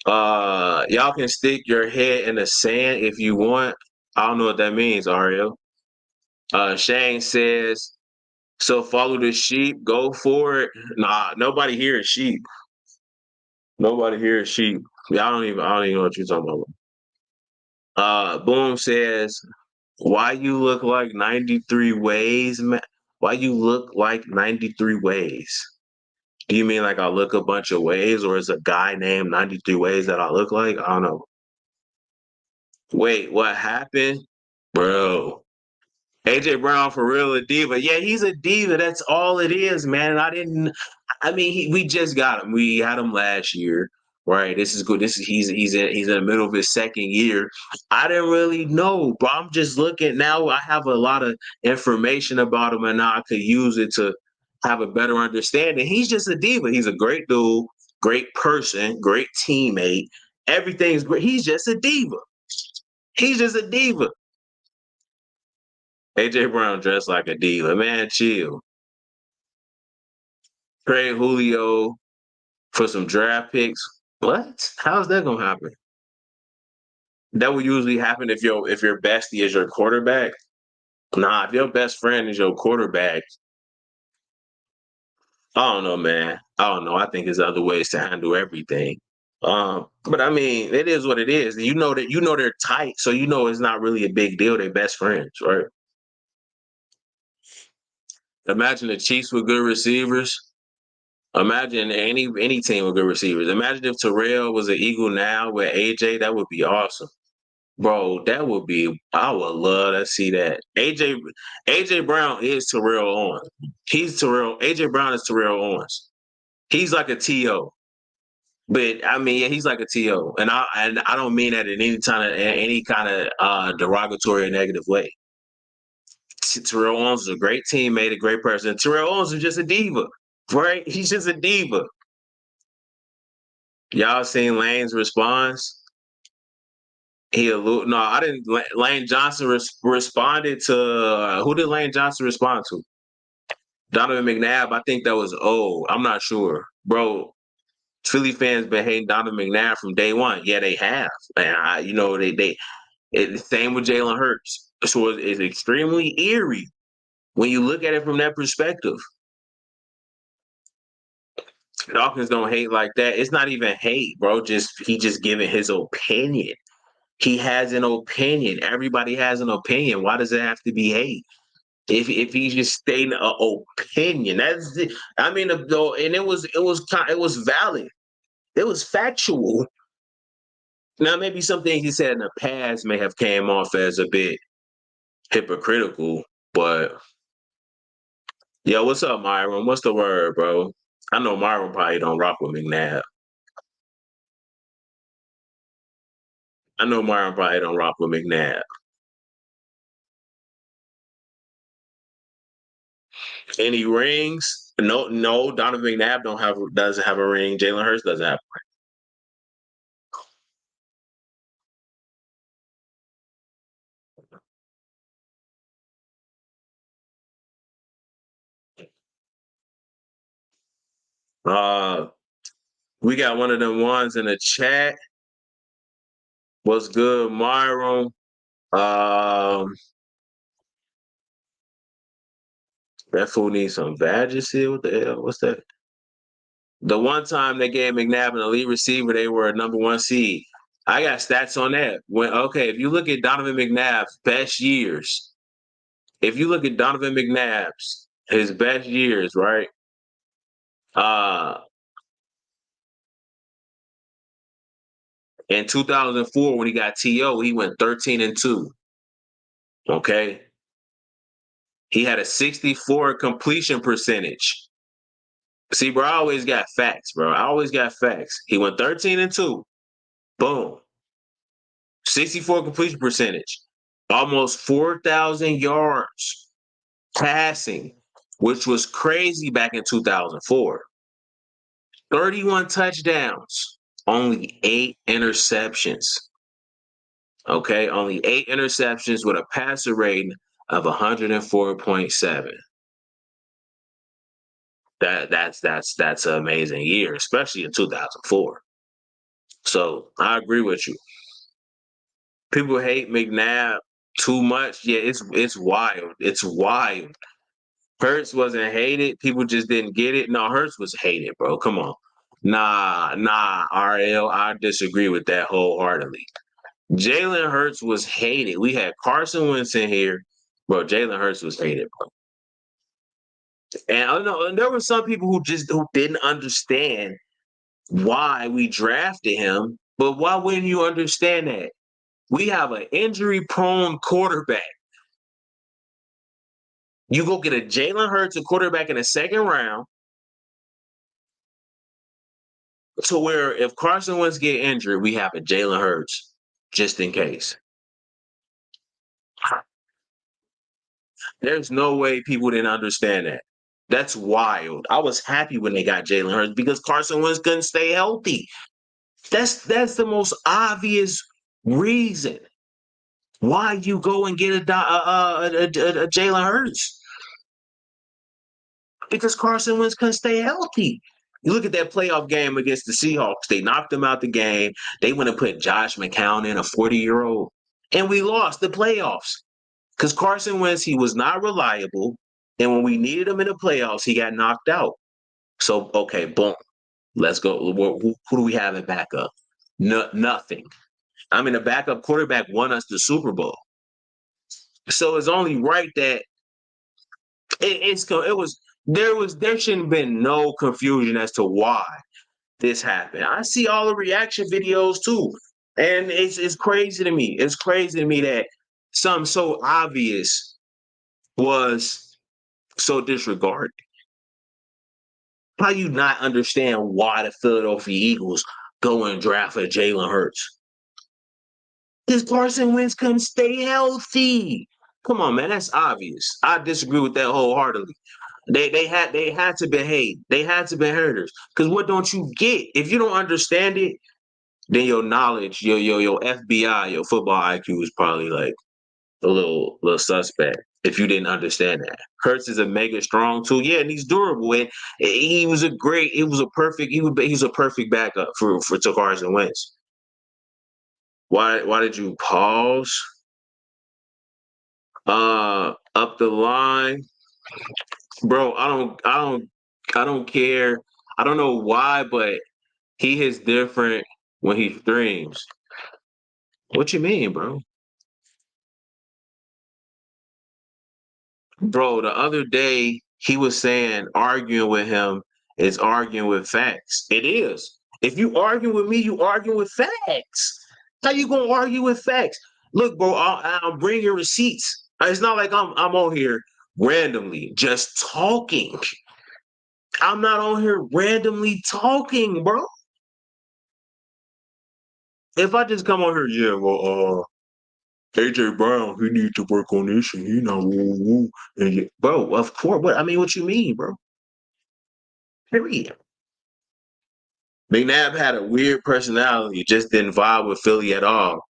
Y'all can stick your head in the sand if you want. I don't know what that means, Ariel. Shane says, so follow the sheep, go for it. Nah, nobody here is sheep. Nobody here is sheep. Yeah, I don't even know what you're talking about. Boom says, why you look like 93 ways, man? Why you look like 93 ways? Do you mean like I look a bunch of ways, or is a guy named 93 ways that I look like? I don't know. Wait, what happened? Bro. AJ Brown for real a diva. Yeah, he's a diva. That's all it is, man. We just got him. We had him last year. Right. This is good. He's in the middle of his second year. I didn't really know, but I'm just looking now. I have a lot of information about him, and now I could use it to have a better understanding. He's just a diva. He's a great dude, great person, great teammate. Everything's great. He's just a diva. He's just a diva. AJ Brown dressed like a diva. Man, chill. Trade Julio for some draft picks. What? How's that gonna happen? That would usually happen if your bestie is your quarterback. Nah, if your best friend is your quarterback, I don't know, man. I don't know. I think there's other ways to handle everything. But I mean, it is what it is. You know they're tight, so you know it's not really a big deal. They're best friends, right? Imagine the Chiefs with good receivers. Imagine any team with good receivers. Imagine if Terrell was an Eagle now with AJ. That would be awesome. Bro, I would love to see that. AJ Brown is Terrell Owens. AJ Brown is Terrell Owens. He's like a TO. But I mean, yeah, he's like a TO. And I don't mean that in any kind of derogatory or negative way. Terrell Owens is a great teammate, a great person. Terrell Owens is just a diva, right? He's just a diva. Y'all seen Lane's response? No, I didn't. Lane Johnson responded to who did Lane Johnson respond to? Donovan McNabb. I think that was I'm not sure, bro. Philly fans been hating Donovan McNabb from day one. Yeah, they have, and same with Jalen Hurts. So it's extremely eerie when you look at it from that perspective. Dawkins don't hate like that. It's not even hate, bro. He just giving his opinion. He has an opinion. Everybody has an opinion. Why does it have to be hate? If he's just stating an opinion, that's it. I mean, though, and it was valid. It was factual. Now, maybe some things he said in the past may have came off as a bit hypocritical, but yo, what's up, Myron? What's the word, bro? I know Myron probably don't rock with McNabb. I know Myron probably don't rock with McNabb. Any rings? No. Donovan McNabb doesn't have a ring. Jalen Hurts doesn't have a ring. We got one of them ones in the chat. What's good, Myron? That fool needs some badges here. What the hell? What's that? The one time they gave McNabb an elite receiver, they were a number one seed. I got stats on that. If you look at Donovan McNabb's best years, his best years, right? In 2004, when he got TO, he went 13-2. Okay. He had a 64 completion percentage. See, bro, I always got facts, bro. I always got facts. He went 13-2. Boom. 64 completion percentage. Almost 4,000 yards passing, which was crazy back in 2004. 31 touchdowns, only 8 interceptions. Okay, only 8 interceptions with a passer rating of 104.7. That's an amazing year, especially in 2004. So I agree with you. People hate McNabb too much. Yeah, it's wild. It's wild. Hurts wasn't hated. People just didn't get it. No, Hurts was hated, bro. Come on. Nah, RL. I disagree with that wholeheartedly. Jalen Hurts was hated. We had Carson Wentz in here. Bro, Jalen Hurts was hated, bro. And I know there were some people who didn't understand why we drafted him. But why wouldn't you understand that? We have an injury-prone quarterback. You go get a Jalen Hurts, a quarterback in the second round, to where if Carson Wentz get injured, we have a Jalen Hurts just in case. There's no way people didn't understand that. That's wild. I was happy when they got Jalen Hurts because Carson Wentz couldn't stay healthy. That's the most obvious reason why you go and get a Jalen Hurts. Because Carson Wentz couldn't stay healthy. You look at that playoff game against the Seahawks. They knocked them out the game. They went and put Josh McCown in, a 40-year-old. And we lost the playoffs. Because Carson Wentz, he was not reliable. And when we needed him in the playoffs, he got knocked out. So, okay, boom. Let's go. Who do we have at backup? Nothing. I mean, the backup quarterback won us the Super Bowl. So it's only right that there shouldn't have been no confusion as to why this happened. I see all the reaction videos too. And it's crazy to me. It's crazy to me that something so obvious was so disregarded. How you not understand why the Philadelphia Eagles go and draft a Jalen Hurts? Because Carson Wentz couldn't stay healthy. Come on, man, that's obvious. I disagree with that wholeheartedly. They had to behave. They had to be herders. Because what don't you get? If you don't understand it, then your knowledge, your FBI, your football IQ is probably like a little suspect. If you didn't understand that, Hurts is a mega strong tool. Yeah, and he's durable. And he was a perfect backup for Carson Wentz. Why did you pause? Up the line, bro. I don't care. I don't know why, but he is different when he streams. What you mean, bro? Bro, the other day he was saying arguing with him is arguing with facts. It is. If you argue with me, you argue with facts. How you gonna argue with facts? Look, bro, I'll bring your receipts. It's not like I'm on here randomly just talking. I'm not on here randomly talking, bro. If I just come on here, yeah, well, AJ Brown, he needs to work on this, and he not woo. And bro, of course. What you mean, bro? Period. McNabb had a weird personality, just didn't vibe with Philly at all.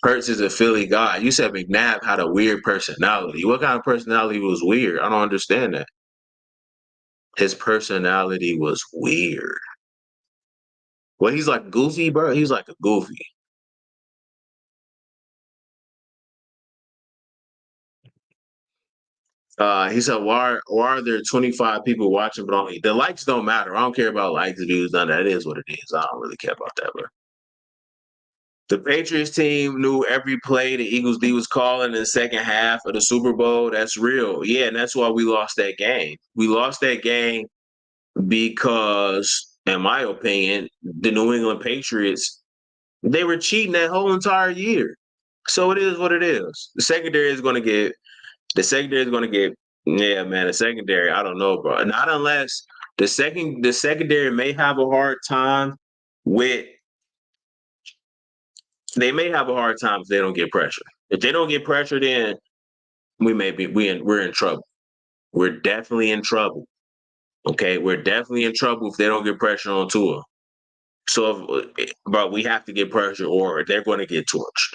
Hurts is a Philly guy. You said McNabb had a weird personality. What kind of personality was weird? I don't understand that. His personality was weird. Well, he's like goofy, bro. He's like a goofy. He said, why are there 25 people watching, but only the likes don't matter. I don't care about likes, views, none of that. It is what it is. I don't really care about that, bro. The Patriots team knew every play the Eagles D was calling in the second half of the Super Bowl. That's real. Yeah, and that's why we lost that game. We lost that game because, in my opinion, the New England Patriots, they were cheating that whole entire year. So it is what it is. The secondary is going to get Yeah, man, the secondary, I don't know, bro. Not unless the secondary may have a hard time with they may have a hard time if they don't get pressure. If they don't get pressure, then we're in trouble. We're definitely in trouble. Okay, we're definitely in trouble if they don't get pressure on Tua. So, but we have to get pressure, or they're going to get torched.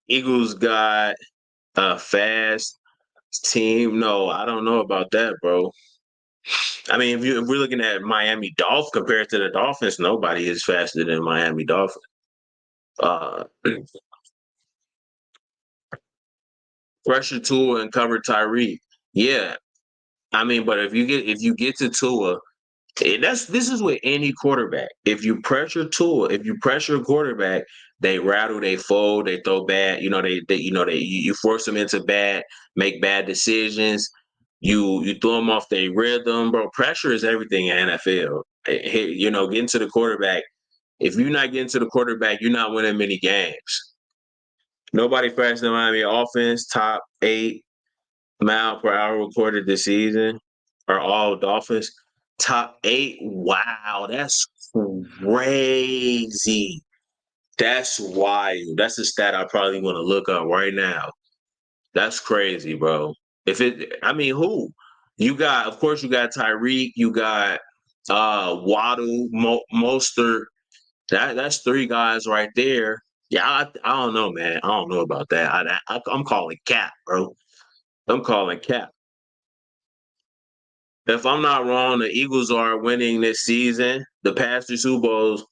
Eagles got a fast team. No, I don't know about that, bro. I mean, if we're looking at Miami Dolphins compared to the Dolphins, nobody is faster than Miami Dolphins. Uh, pressure Tua and cover Tyreek. Yeah, I mean, but if you get to Tua, this is with any quarterback. If you pressure Tua, if you pressure a quarterback, they rattle, they fold, they throw bad. You force them into make bad decisions. You throw them off their rhythm, bro. Pressure is everything in NFL. Getting to the quarterback. If you're not getting to the quarterback, you're not winning many games. Nobody faster than Miami offense, top 8 mile per hour recorded this season, are all Dolphins. Top 8. Wow, that's crazy. That's wild. That's a stat I probably want to look up right now. That's crazy, bro. Who? Of course, you got Tyreek, you got Waddle, Mostert. That's 3 guys right there. Yeah, I don't know, man. I don't know about that. I'm calling cap, bro. I'm calling cap. If I'm not wrong, the Eagles are winning this season. The past 2 Super Bowls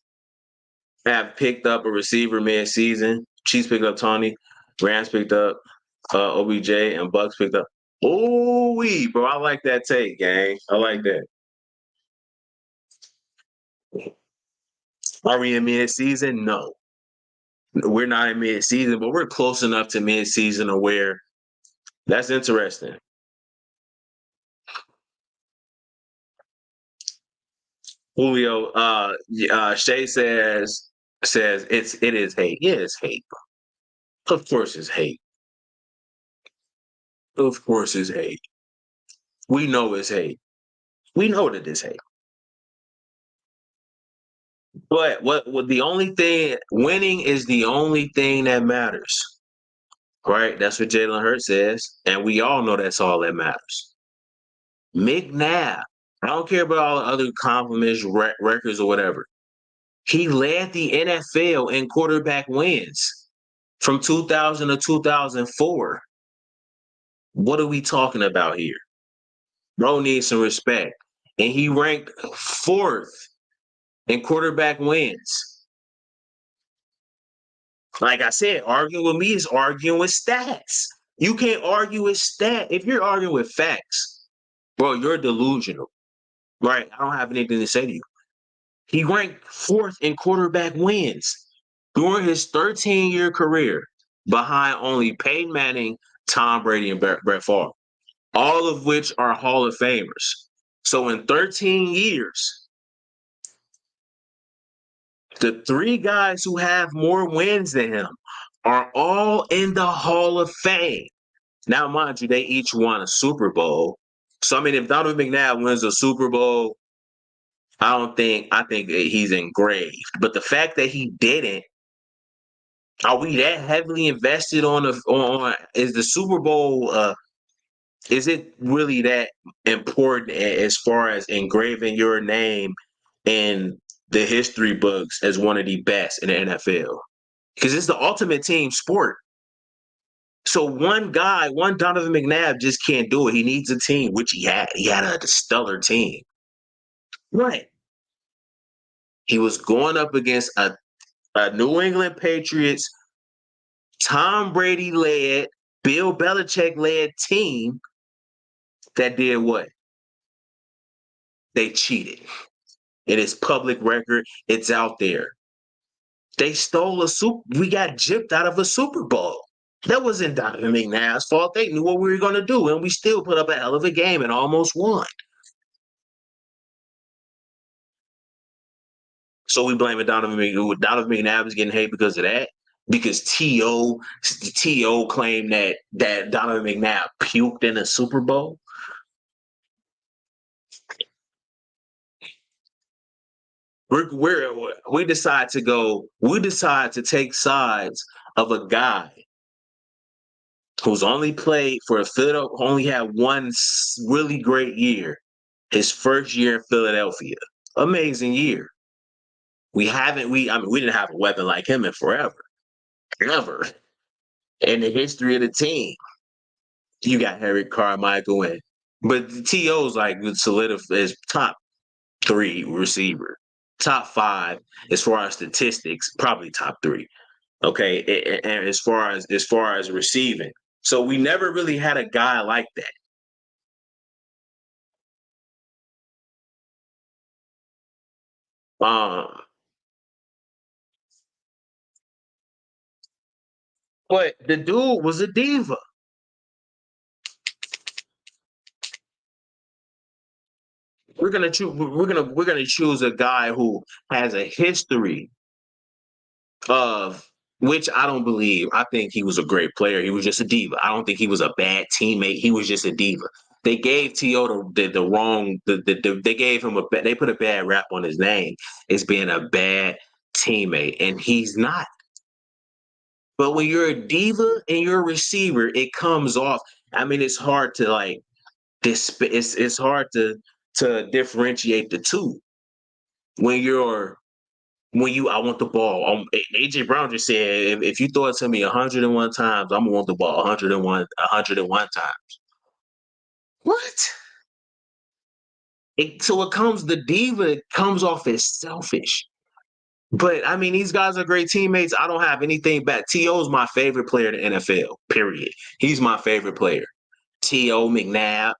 have picked up a receiver mid-season. Chiefs picked up Tony, Rams picked up OBJ, and Bucks picked up. Oh, bro, I like that take, gang. I like that. Are we in mid-season? No. We're not in mid-season, but we're close enough to mid-season to where that's interesting. Julio, Shay says it is hate. Yeah, it's hate. Of course it's hate. Of course it's hate. We know it's hate. We know that it's hate. But what the only thing winning is the only thing that matters. Right? That's what Jalen Hurts says. And we all know that's all that matters. McNabb. I don't care about all the other compliments, records, or whatever. He led the NFL in quarterback wins from 2000 to 2004. What are we talking about here? Bro needs some respect. And he ranked 4th in quarterback wins. Like I said, arguing with me is arguing with stats. You can't argue with stats. If you're arguing with facts, bro, you're delusional. Right? I don't have anything to say to you. He ranked 4th in quarterback wins during his 13-year career, behind only Peyton Manning, Tom Brady, and Brett Favre, all of which are Hall of Famers. So in 13 years, the 3 guys who have more wins than him are all in the Hall of Fame. Now, mind you, they each won a Super Bowl. So, I mean, if Donovan McNabb wins a Super Bowl, I think he's engraved. But the fact that he didn't, are we that heavily invested on is the Super Bowl? Is it really that important as far as engraving your name in the history books as one of the best in the NFL? Because it's the ultimate team sport. So one Donovan McNabb just can't do it. He needs a team, which he had. He had a stellar team. Right. He was going up against a New England Patriots, Tom Brady led, Bill Belichick led team that did what? They cheated. It is public record. It's out there. They stole we got gypped out of a Super Bowl. That wasn't Donovan McNabb's fault. They knew what we were going to do, and we still put up a hell of a game and almost won. So we blame Donovan McNabb is getting hate because of that. because T.O. claimed that Donovan McNabb puked in a Super Bowl. We decide to take sides of a guy who's only played for Philadelphia, only had one really great year, his first year in Philadelphia. Amazing year. We didn't have a weapon like him in forever. Ever. In the history of the team. You got Harry Carmichael but the T.O.'s like solidified as top 3 receiver. Top 5 as far as statistics, probably top 3. Okay. And as far as receiving. So we never really had a guy like that. But the dude was a diva. We're gonna choose a guy who has a history of which I don't believe. I think he was a great player. He was just a diva. I don't think he was a bad teammate. He was just a diva. They gave T.O. the wrong. They gave him they put a bad rap on his name as being a bad teammate, and he's not. But when you're a diva and you're a receiver, it comes off. I mean, it's hard to like this. It's hard to differentiate the two when I want the ball. AJ Brown just said, if you throw it to me 101 times, I'm gonna want the ball 101 times. What? The diva comes off as selfish. But I mean, these guys are great teammates. I don't have anything bad. T.O. is my favorite player in the NFL, period. He's my favorite player. T.O. McNabb,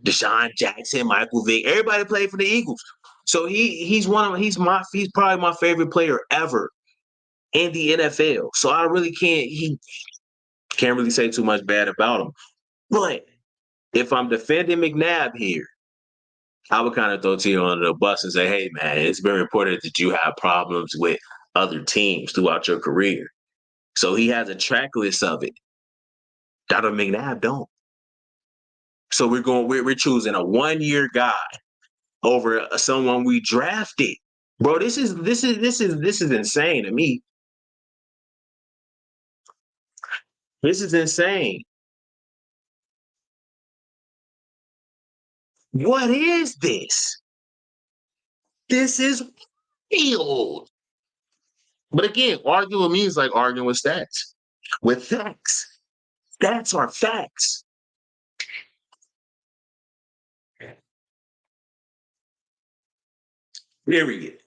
Deshaun Jackson, Michael Vick, everybody played for the Eagles. So he's probably my favorite player ever in the NFL. So I really can't really say too much bad about him. But if I'm defending McNabb here, I would kind of throw T.O. under the bus and say, hey man, it's very important that you have problems with other teams throughout your career. So he has a track list of it. Donovan McNabb don't. So we're choosing a 1-year guy over someone we drafted. Bro, this is insane to me. This is insane. What is this? This is wild. But again, arguing with me is like arguing with stats. With facts. Stats are facts. Period.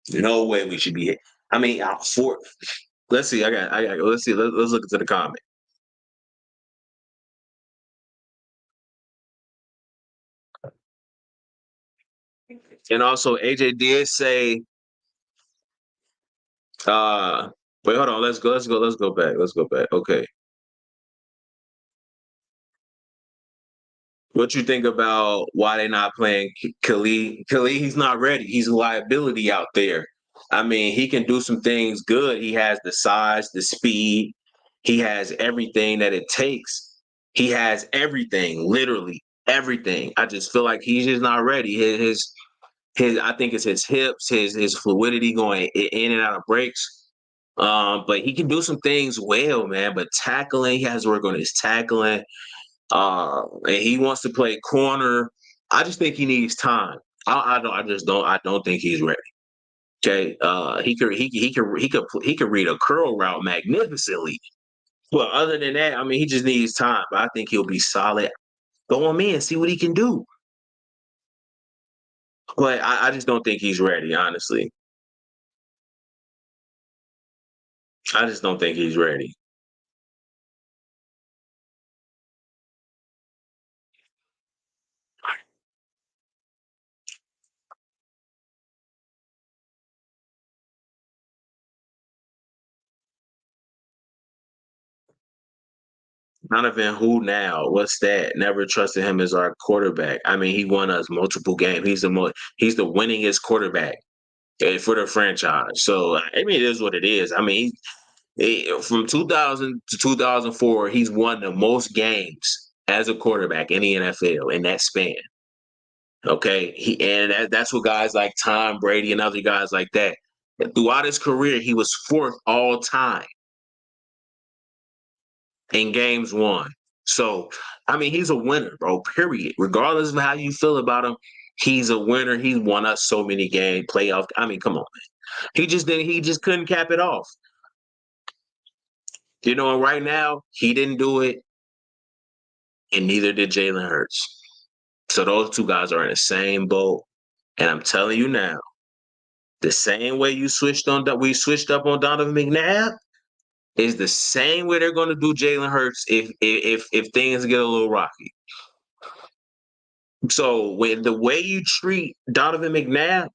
No way we should be. I mean, let's see. Let's see. Let's look into the comment. And also, AJ did say, wait, hold on. Let's go back. Okay. What you think about why they're not playing Khalid? Khalid, he's not ready. He's a liability out there. I mean, he can do some things good. He has the size, the speed. He has everything that it takes. He has everything, literally everything. I just feel like he's just not ready. His I think it's his hips, his fluidity going in and out of breaks. But he can do some things well, man. But tackling, he has to work on his tackling. And he wants to play corner. I just think he needs time. I don't think he's ready. Okay. He could read a curl route magnificently. But other than that, I mean, he just needs time. But I think he'll be solid. Go on, man, see what he can do. But I just don't think he's ready, honestly. I just don't think he's ready. Donovan who now? What's that? Never trusted him as our quarterback. I mean, he won us multiple games. He's the winningest quarterback for the franchise. So I mean, it is what it is. I mean, from 2000 to 2004, he's won the most games as a quarterback in the NFL in that span. Okay, that's what guys like Tom Brady and other guys like that. Throughout his career, he was fourth all time in games won. So, I mean, he's a winner, bro, period. Regardless of how you feel about him, he's a winner. He won us so many games, playoff. I mean, come on, man. He just couldn't cap it off. You know, and right now, he didn't do it, and neither did Jalen Hurts. So those two guys are in the same boat. And I'm telling you now, the same way we switched up on Donovan McNabb is the same way they're going to do Jalen Hurts if things get a little rocky. So when the way you treat Donovan McNabb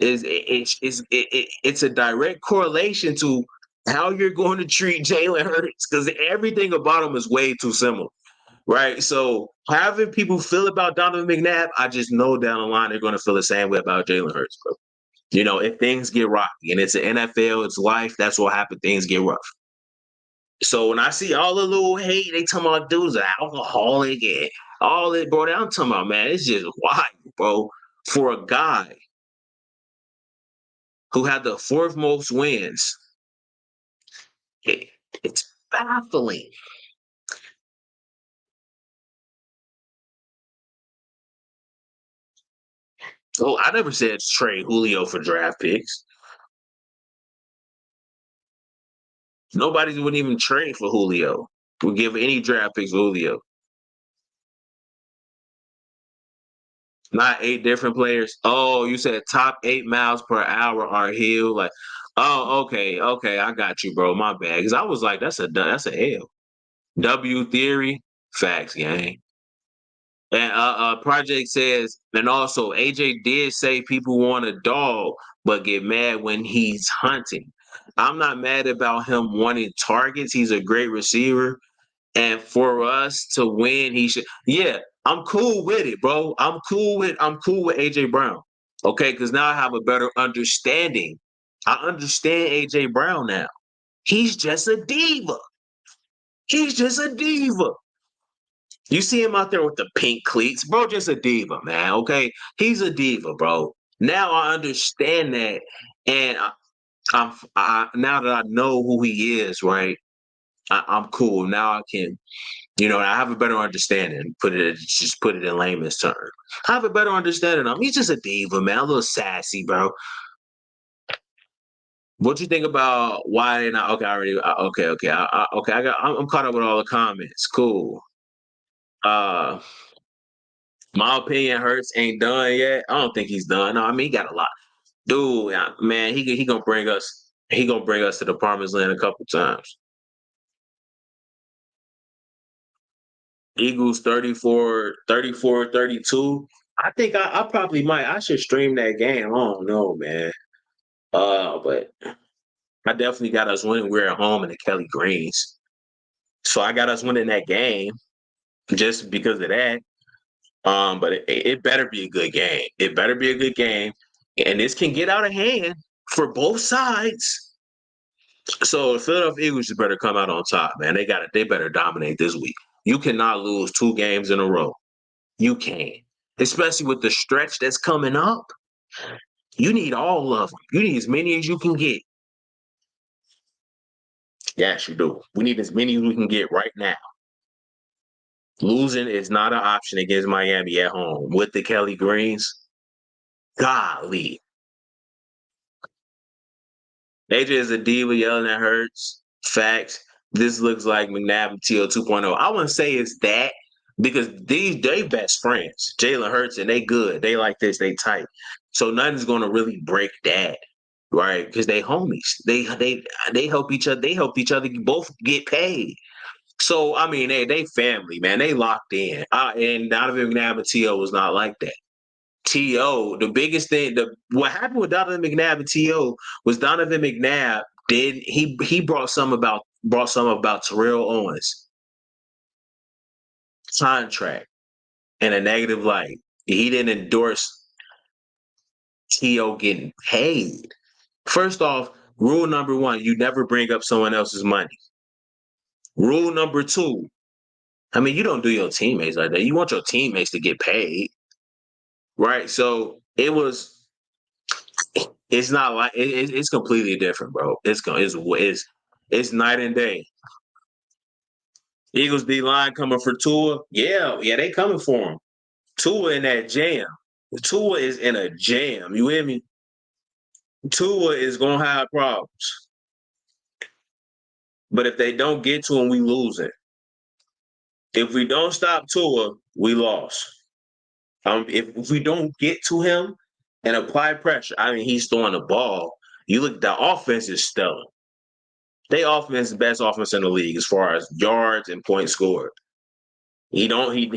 it's a direct correlation to how you're going to treat Jalen Hurts, because everything about him is way too similar, right? So however people feel about Donovan McNabb, I just know down the line they're going to feel the same way about Jalen Hurts, bro. You know, if things get rocky, and it's an NFL, it's life, that's what happens. Things get rough. So when I see all the little hate, they talking about dudes are alcoholic and all that, bro. I'm talking about, man, it's just wild, bro. For a guy who had the fourth most wins, it's baffling. Oh, I never said trade Julio for draft picks. Nobody wouldn't even trade for Julio. Would give any draft picks for Julio. Not 8 different players. Oh, you said top 8 miles per hour are Hill. Like, oh, okay, I got you, bro. My bad. Because I was like, that's a L. W theory, facts, gang. And Project says, and also AJ did say people want a dog, but get mad when he's hunting. I'm not mad about him wanting targets. He's a great receiver. And for us to win, he should. Yeah, I'm cool with it, bro. I'm cool with AJ Brown. Okay, because now I have a better understanding. I understand AJ Brown now. He's just a diva. He's just a diva. You see him out there with the pink cleats, bro. Just a diva, man. Okay, he's a diva, bro. Now I understand that, and now that I know who he is, right? I'm cool. Now I can, I have a better understanding. Put it in layman's terms. I have a better understanding of him. He's just a diva, man. A little sassy, bro. What you think about why they're not? Okay, I already. Okay. I'm caught up with all the comments. Cool. My opinion, Hurts ain't done yet. I don't think he's done. No, I mean he got a lot. Dude, man, he gonna bring us. He gonna bring us to the promised land a couple times. Eagles 34-32. I think I probably might. I should stream that game. I don't know, man. But I definitely got us winning. We're at home in the Kelly Greens. So I got us winning that game just because of that. But it better be a good game. It better be a good game. And this can get out of hand for both sides. So the Philadelphia Eagles better come out on top, man. They better dominate this week. You cannot lose 2 games in a row. You can't. Especially with the stretch that's coming up. You need all of them. You need as many as you can get. Yes, you do. We need as many as we can get right now. Losing is not an option against Miami at home with the Kelly Greens. Golly. AJ is a diva yelling at Hurts. Facts. This looks like McNabb and T.O. 2.0. I wouldn't say it's that because they best friends. Jalen Hurts, and they good. They like this. They tight. So nothing's going to really break that, right? Because they homies. They help each other. They help each other both get paid. So, I mean, they family, man. They locked in. And Donovan McNabb and T.O. was not like that. T.O., the biggest thing, what happened with Donovan McNabb and T.O. was Donovan McNabb he brought some about Terrell Owens. contract in a negative light. He didn't endorse T.O. getting paid. First off, rule number one, you never bring up someone else's money. Rule number two, I mean, you don't do your teammates like that. You want your teammates to get paid, right? So it's not like it's completely different, bro. It's night and day. Eagles D line coming for Tua, yeah, they coming for him. Tua in that jam. Tua is in a jam. You hear me? Tua is gonna have problems, but if they don't get to him, we lose it. If we don't stop Tua, we lost. If we don't get to him and apply pressure, I mean, he's throwing the ball. You look, the offense is stellar. They offense is the best offense in the league as far as yards and points scored. He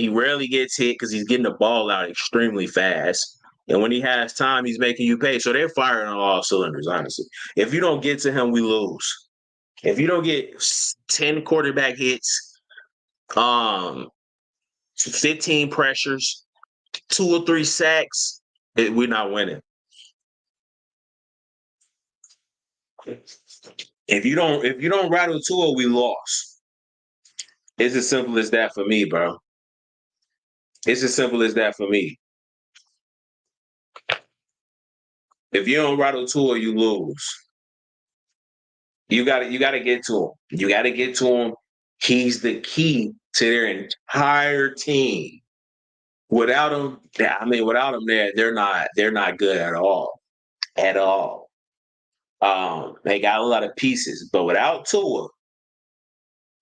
rarely gets hit because he's getting the ball out extremely fast. And when he has time, he's making you pay. So they're firing on all cylinders, honestly. If you don't get to him, we lose. If you don't get 10 quarterback hits, 15 pressures, 2 or 3 sacks, we're not winning. If you don't rattle Tua, we lost. It's as simple as that for me, bro. It's as simple as that for me. If you don't rattle Tua, you lose. You gotta get to him. You gotta get to him. He's the key to their entire team. Without him, they're not good at all. At all. They got a lot of pieces, but without Tua,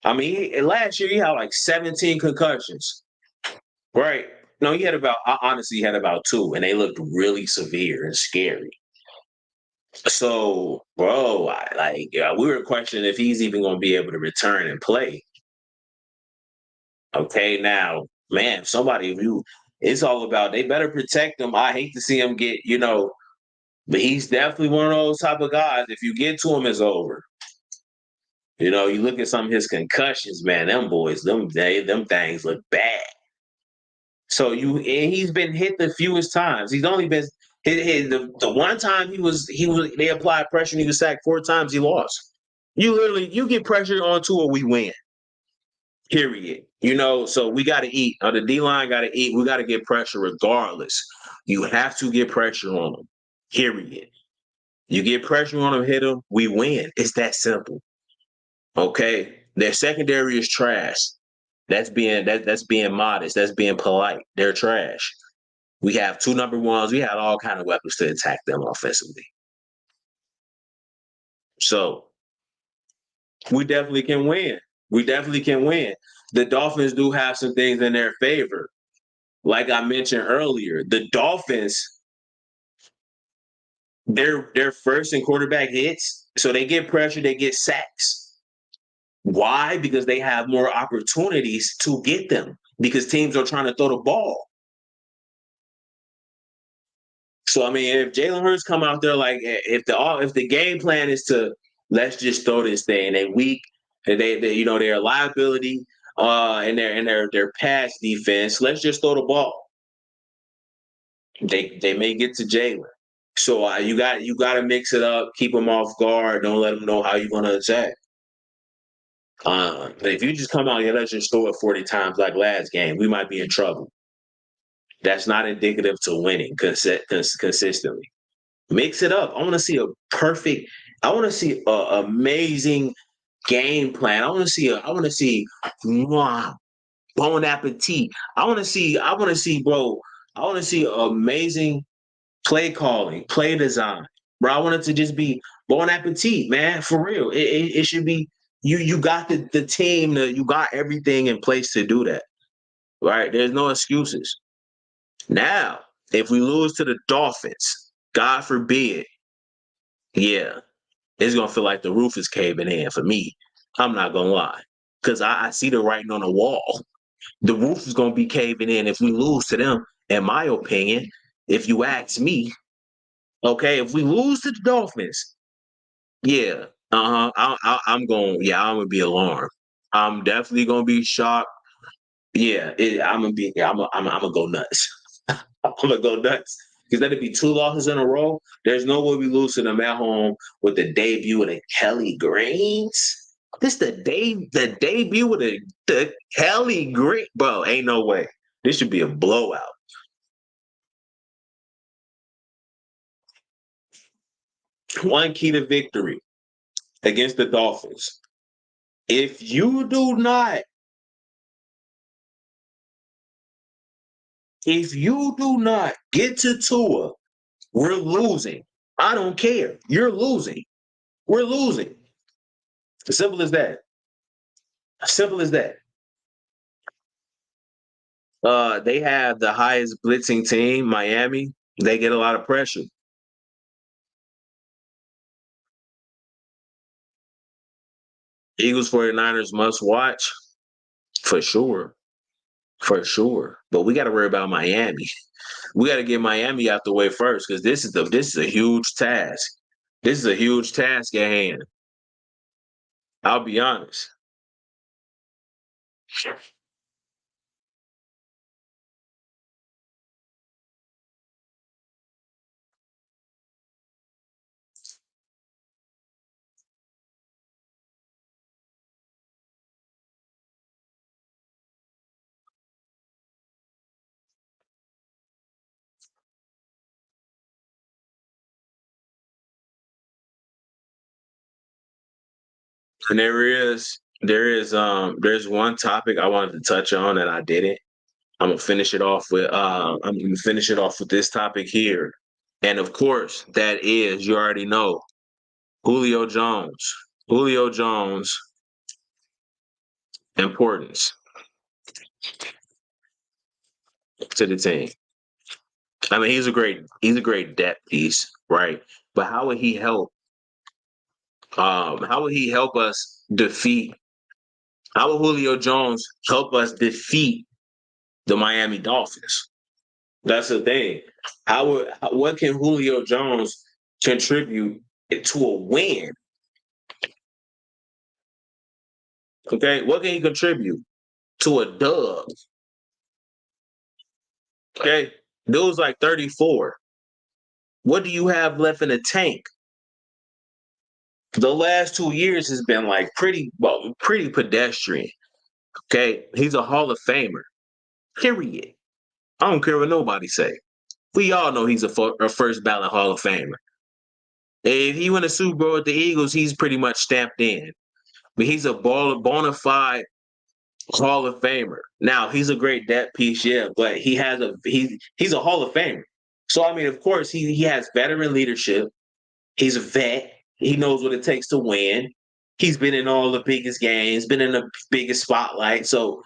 I mean, last year he had like 17 concussions. Right. No, he had about 2, and they looked really severe and scary. So, bro, we were questioning if he's even going to be able to return and play. Okay, now, man, it's all about, they better protect him. I hate to see him get, but he's definitely one of those type of guys. If you get to him, it's over. You look at some of his concussions, man, them boys, them things look bad. So he's been hit the fewest times. He's only been hit the one time they applied pressure and he was sacked 4 times, he lost. You get pressure on Tua, we win. Period. So we got to eat. The D-line got to eat. We got to get pressure regardless. You have to get pressure on them. Period. You get pressure on them, hit them, we win. It's that simple. Okay? Their secondary is trash. That's being modest. That's being polite. They're trash. We have 2 number ones. We had all kind of weapons to attack them offensively. So we definitely can win. The Dolphins do have some things in their favor. Like I mentioned earlier, the Dolphins, they're first in quarterback hits, so they get pressure, they get sacks. Why? Because they have more opportunities to get them because teams are trying to throw the ball. So, I mean, if Jalen Hurts come out there, like if the game plan is to let's just throw this thing, they weak, and their liability and their pass defense, let's just throw the ball. They may get to Jalen. So you got to mix it up, keep them off guard, don't let them know how you're going to attack. But if you just come out here, let's just throw it 40 times like last game, we might be in trouble. That's not indicative to winning consistently. Mix it up. I want to see an amazing game plan. I want to see bon appetit. I want to see amazing play calling, play design. Bro, I want it to just be bon appetit, man, for real. It should be you got the team, you got everything in place to do that. Right? There's no excuses. Now, if we lose to the Dolphins, God forbid, yeah, it's going to feel like the roof is caving in for me. I'm not going to lie. Because I see the writing on the wall. The roof is going to be caving in if we lose to them, in my opinion, if you ask me. Okay, if we lose to the Dolphins, yeah, I'm going to be alarmed. I'm definitely going to be shocked. Yeah, I'm gonna go nuts. I'm gonna go nuts because that'd be 2 losses in a row. There's no way we lose to them at home with the debut of the Kelly Greens. This the debut with the Kelly Green, bro. Ain't no way. This should be a blowout. One key to victory against the Dolphins. If you do not get to Tua, we're losing. I don't care. You're losing. We're losing. As simple as that. As simple as that. They have the highest blitzing team, Miami. They get a lot of pressure. Eagles 49ers must watch for sure. For sure. But we got to worry about Miami. We got to get Miami out the way first because this is a huge task. This is a huge task at hand. I'll be honest. And there's one topic I wanted to touch on that I didn't. I'm gonna finish it off with this topic here. And of course, that is, you already know, Julio Jones. Julio Jones importance to the team. I mean, he's a great depth piece, right? But how would he help? How would he help us defeat? How would Julio Jones help us defeat the Miami Dolphins? That's the thing. What can Julio Jones contribute to a win? Okay, what can he contribute to a dub? Okay, dude's like 34. What do you have left in the tank? The last 2 years has been like pretty pedestrian. Okay, he's a Hall of Famer. Period. I don't care what nobody say. We all know he's a first ballot Hall of Famer. If he win a Super Bowl with the Eagles, he's pretty much stamped in. But he's a bona fide Hall of Famer. Now he's a great depth piece, yeah, but he's a Hall of Famer. So I mean, of course, he has veteran leadership. He's a vet. He knows what it takes to win. He's been in all the biggest games, been in the biggest spotlight. So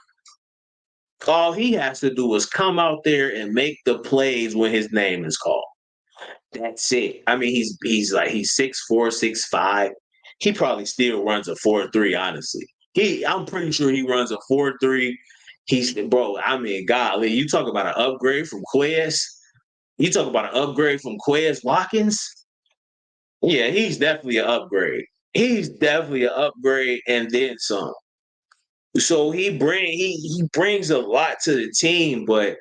all he has to do is come out there and make the plays when his name is called. That's it. I mean, he's 6'4", 6'5". He probably still runs a 4.3, honestly. I'm pretty sure he runs a 4.3. I mean, golly, you talk about an upgrade from Quez. You talk about an upgrade from Quez Watkins. Yeah, he's definitely an upgrade. He's definitely an upgrade and then some. So he brings a lot to the team, but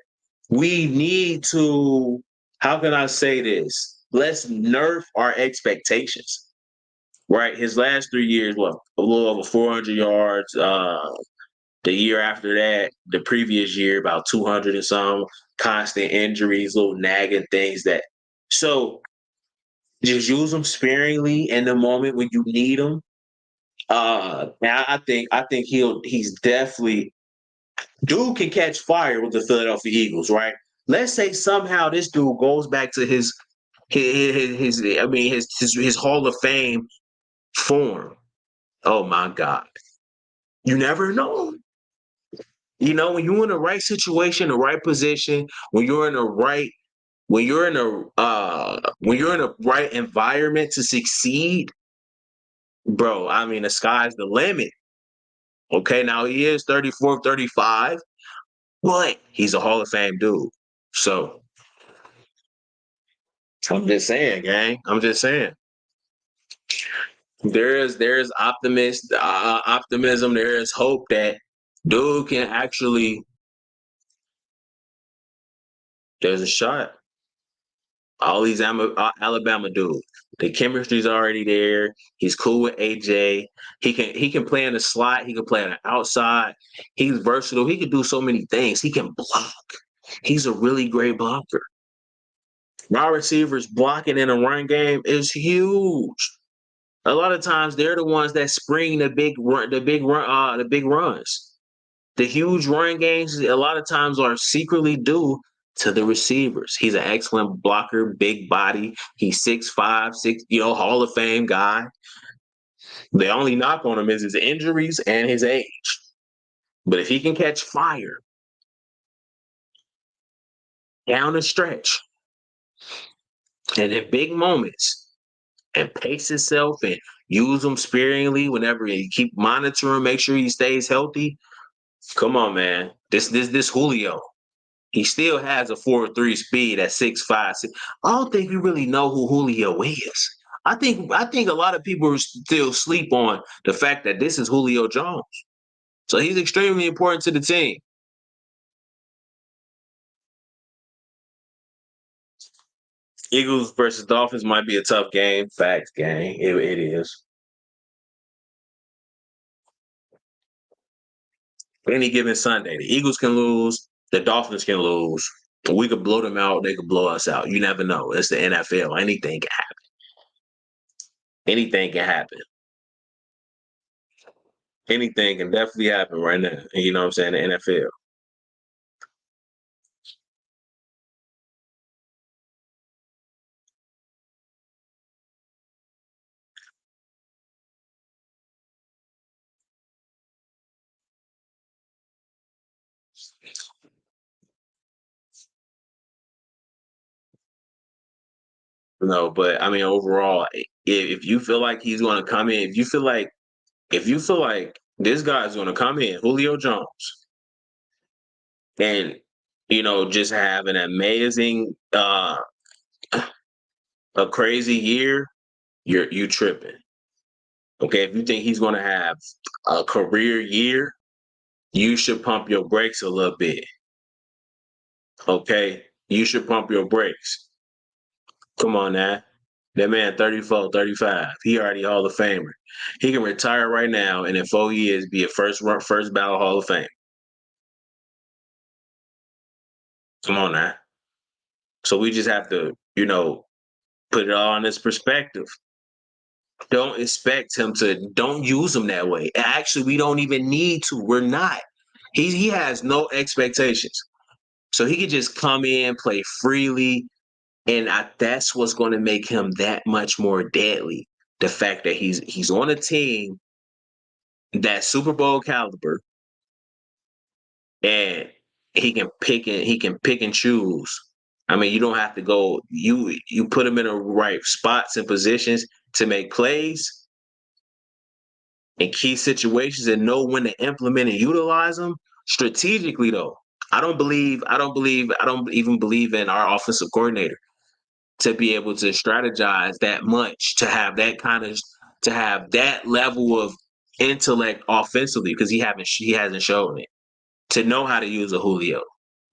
we need to, how can I say this? Let's nerf our expectations. Right? His last 3 years, a little over 400 yards. The year after that, the previous year, about 200 and some, constant injuries, little nagging things so just use them sparingly in the moment when you need them. Now I think he's definitely, dude can catch fire with the Philadelphia Eagles, right? Let's say somehow this dude goes back to his Hall of Fame form. Oh my God. You never know. You know, when you're in the right situation, the right position, when you're in the right right environment to succeed, bro, I mean, the sky's the limit. Okay, now he is 34, 35, but he's a Hall of Fame dude. So I'm just saying, gang. I'm just saying. There's optimism. There is hope that dude can actually There's a shot. All these Alabama dudes, the chemistry's already there. He's cool with AJ. He can play in the slot. He can play on the outside. He's versatile. He can do so many things. He can block. He's a really great blocker. My receivers blocking in a run game is huge. A lot of times they're the ones that spring the big runs. The huge run games a lot of times are secretly due to the receivers. He's an excellent blocker, big body. He's 6'5", Hall of Fame guy. The only knock on him is his injuries and his age. But if he can catch fire down the stretch and in big moments and pace himself and use him sparingly whenever you keep monitoring, make sure he stays healthy. Come on, man. This Julio. He still has a 4.3 speed at 6'5". I don't think we really know who Julio is. I think a lot of people still sleep on the fact that this is Julio Jones. So he's extremely important to the team. Eagles versus Dolphins might be a tough game. Facts, gang. It is. Any given Sunday, the Eagles can lose, the Dolphins can lose. We could blow them out, they could blow us out. You never know. It's the NFL. Anything can happen. Anything can happen. Anything can definitely happen right now. And you know what I'm saying? The NFL. No, but I mean overall, if you feel like he's going to come in, if you feel like this guy's going to come in, Julio Jones, and just have an amazing, a crazy year, you tripping. Okay, if you think he's going to have a career year, you should pump your brakes a little bit. Okay, you should pump your brakes. Come on now. That man 34, 35. He already Hall of Famer. He can retire right now and in 4 years be a first ballot Hall of Fame. Come on now. So we just have to, put it all in this perspective. Don't expect him don't use him that way. Actually, we don't even need to. We're not. He has no expectations. So he could just come in, play freely, and that's what's going to make him that much more deadly. The fact that he's on a team that's Super Bowl caliber, and he can pick and choose. I mean, you don't have to go. You put him in the right spots and positions to make plays in key situations and know when to implement and utilize them strategically. Though I don't even believe in our offensive coordinator to be able to strategize that much, to have that level of intellect offensively, because he hasn't shown it, to know how to use a Julio,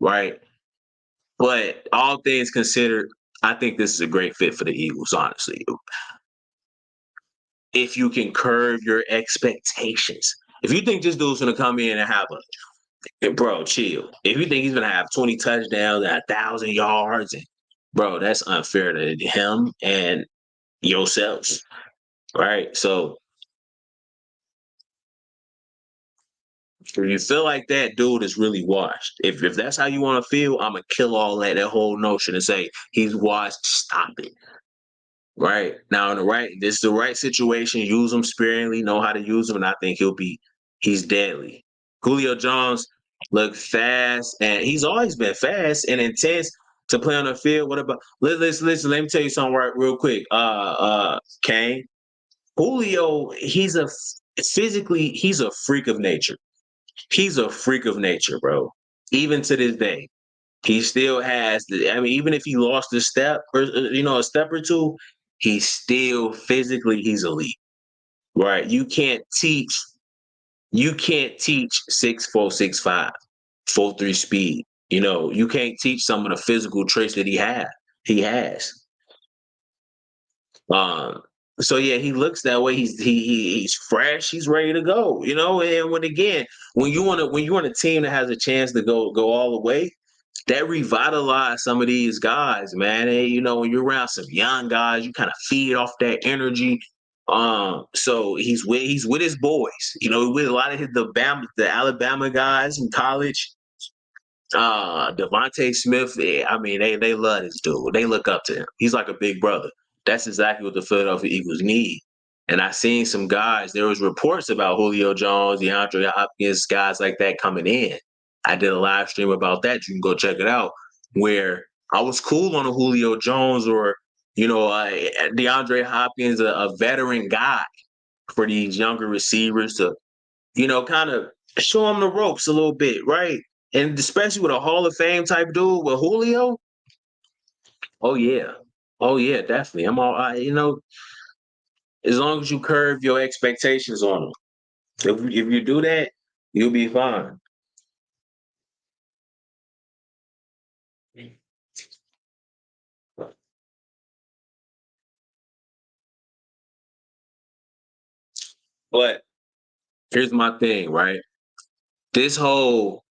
right? But all things considered, I think this is a great fit for the Eagles, honestly. If you can curb your expectations. If you think this dude's going to come in and have bro, chill. If you think he's going to have 20 touchdowns and 1,000 yards, bro, that's unfair to him and yourselves, right? So if you feel like that dude is really washed, if that's how you want to feel, I'm going to kill all that whole notion and say he's washed. Stop it. Right now, this is the right situation. Use him sparingly. Know how to use him, and I think he's deadly. Julio Jones look fast, and he's always been fast and intense to play on the field. What about? Listen. Let me tell you something real quick. Kane, Julio, he's a freak of nature. He's a freak of nature, bro. Even to this day. He still has even if he lost a step or a step or two, he's still he's elite. Right? You can't teach 6'4", 6'5", 4.3 speed. You know, you can't teach some of the physical traits that he has. Um, so yeah, he looks that way. He's fresh. He's ready to go. You know, and when you're on a team that has a chance to go all the way, that revitalize some of these guys, man. And, you know, when you're around some young guys, you kind of feed off that energy. So he's with his boys. You know, with a lot of the Alabama guys in college. Devontae Smith, I mean, they love this dude. They look up to him. He's like a big brother. That's exactly what the Philadelphia Eagles need. And I seen some guys. There was reports about Julio Jones, DeAndre Hopkins, guys like that coming in. I did a live stream about that. You can go check it out. Where I was cool on a Julio Jones or DeAndre Hopkins, a veteran guy for these younger receivers to kind of show them the ropes a little bit, right? And especially with a Hall of Fame type dude with Julio. Oh yeah, definitely. I'm all, as long as you curve your expectations on them. If you do that, you'll be fine. But here's my thing, right? This whole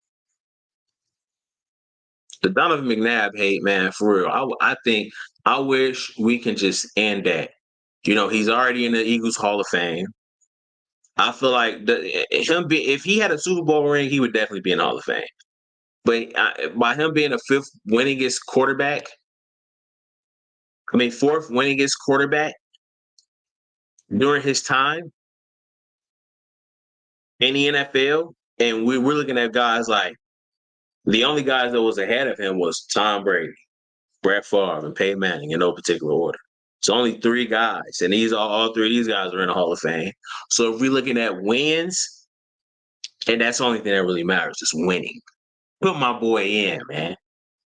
the Donovan McNabb hate, man, for real. I wish we can just end that. You know, he's already in the Eagles Hall of Fame. I feel like if he had a Super Bowl ring, he would definitely be in the Hall of Fame. But by him being a fourth winningest quarterback during his time in the NFL, and we're looking at guys like the only guys that was ahead of him was Tom Brady, Brett Favre, and Peyton Manning in no particular order. It's only three guys, and all three of these guys are in the Hall of Fame. So if we're looking at wins, and that's the only thing that really matters, is winning. Put my boy in, man.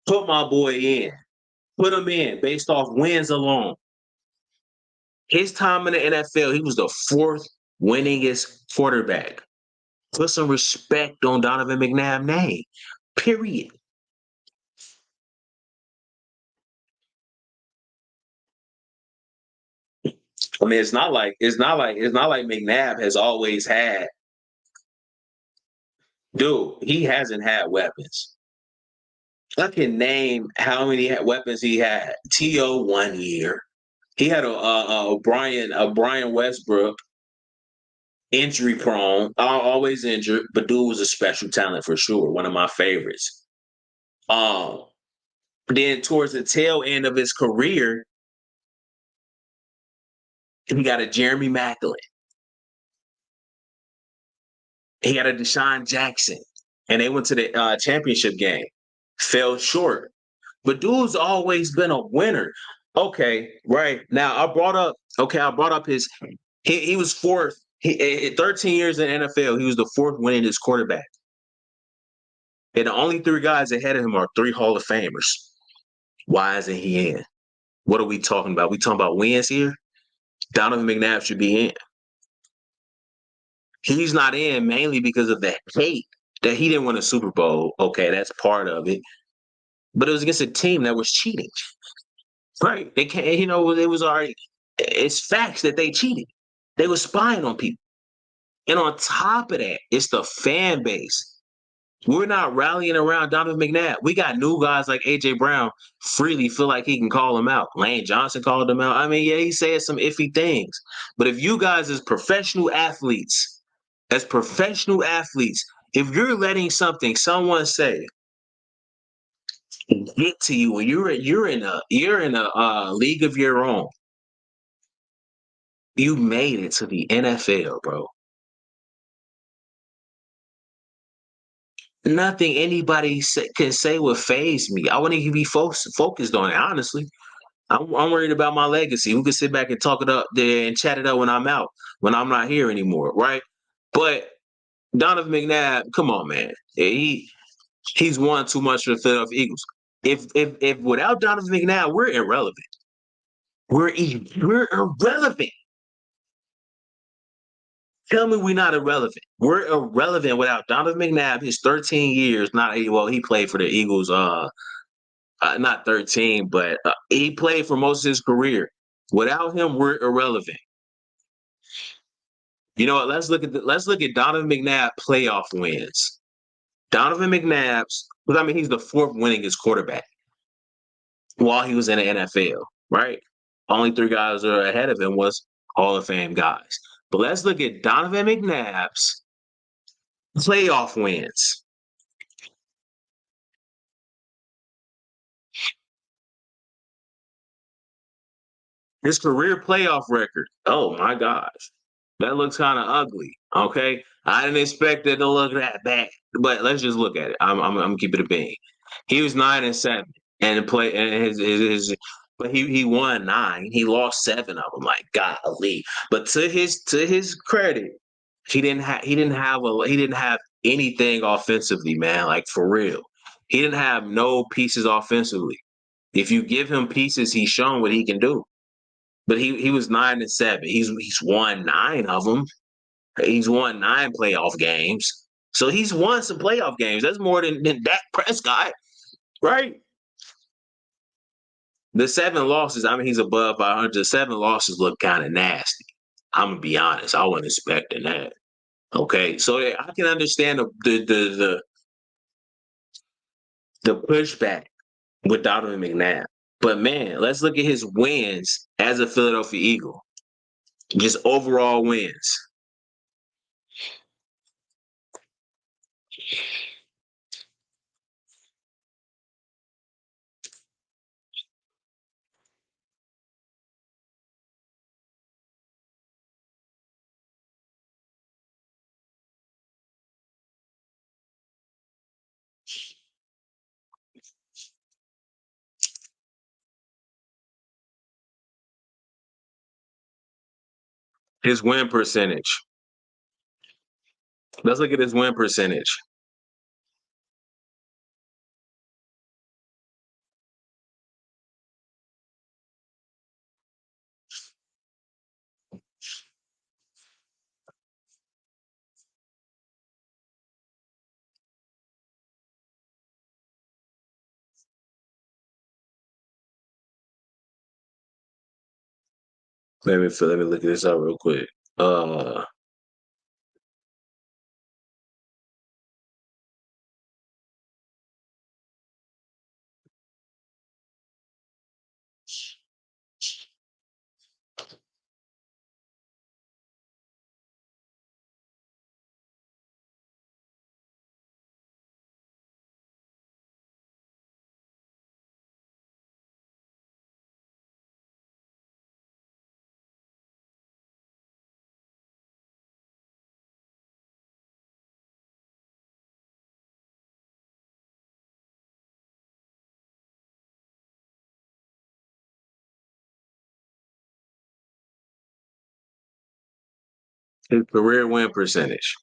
Put my boy in. Put him in based off wins alone. His time in the NFL, he was the fourth winningest quarterback. Put some respect on Donovan McNabb's name. Period. I mean, it's not like McNabb has always had. Dude, he hasn't had weapons. I can name how many weapons he had. T.O. 1 year. He had a Brian Westbrook, injury prone, always injured, but dude was a special talent for sure. One of my favorites. Then towards the tail end of his career, he got a Jeremy Maclin. He got a Deshaun Jackson. And they went to the championship game. Fell short. But dude's always been a winner. Okay, right. Now I brought up his he was fourth. 13 years in the NFL, he was the fourth winningest quarterback. And the only three guys ahead of him are three Hall of Famers. Why isn't he in? What are we talking about? We talking about wins here? Donovan McNabb should be in. He's not in mainly because of the hate that he didn't win a Super Bowl. Okay, that's part of it. But it was against a team that was cheating. Right. They can't, it was already, it's facts that they cheated. They were spying on people. And on top of that, it's the fan base. We're not rallying around Donovan McNabb. We got new guys like AJ Brown freely feel like he can call him out. Lane Johnson called him out. I mean, yeah, he said some iffy things. But if you guys as professional athletes, if you're letting someone say get to you and you're in a league of your own, you made it to the NFL, bro. Nothing anybody can say will faze me. I wouldn't even be focused on it, honestly. I'm worried about my legacy. We can sit back and talk it up there and chat it up when I'm out, when I'm not here anymore, right? But Donovan McNabb, come on, man. He's won too much for the Philadelphia Eagles. If without Donovan McNabb, we're irrelevant. We're irrelevant. Tell me we're not irrelevant. We're irrelevant without Donovan McNabb. His 13 years, he played for the Eagles. Not 13, but he played for most of his career. Without him, we're irrelevant. You know what? Let's look at Donovan McNabb playoff wins. Donovan McNabb's, because I mean he's the fourth winningest quarterback while he was in the NFL, right? Only three guys are ahead of him was Hall of Fame guys. But let's look at Donovan McNabb's playoff wins. His career playoff record. Oh my gosh. That looks kind of ugly. Okay. I didn't expect it to look that bad. But let's just look at it. I'm keeping it being. He was 9-7 and but he won 9. He lost 7 of them. Like golly. But to his credit, he didn't have anything offensively, man. Like for real. He didn't have no pieces offensively. If you give him pieces, he's shown what he can do. But he was 9-7. He's won 9 of them. He's won 9 playoff games. So he's won some playoff games. That's more than Dak Prescott, right? The 7 losses, I mean, he's above 500. The 7 losses look kind of nasty. I'm gonna be honest. I wasn't expecting that. Okay, so I can understand the pushback with Donovan McNabb. But man, let's look at his wins as a Philadelphia Eagle. Just overall wins. His win percentage. Let's look at his win percentage. Let me look at this up real quick. His career win percentage.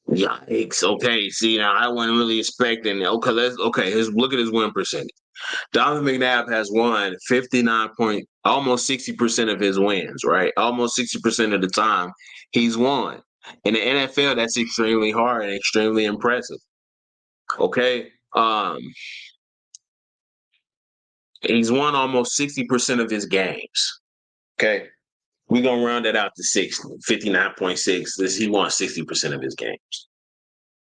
Yikes. Okay. See, now I wasn't really expecting. Okay. Look at his win percentage. Donovan McNabb has won 59 point, almost 60% of his wins, right? Almost 60% of the time he's won. In the NFL, that's extremely hard and extremely impressive. Okay. He's won almost 60% of his games. Okay. We're going to round that out to 60, 59.6. He won 60% of his games.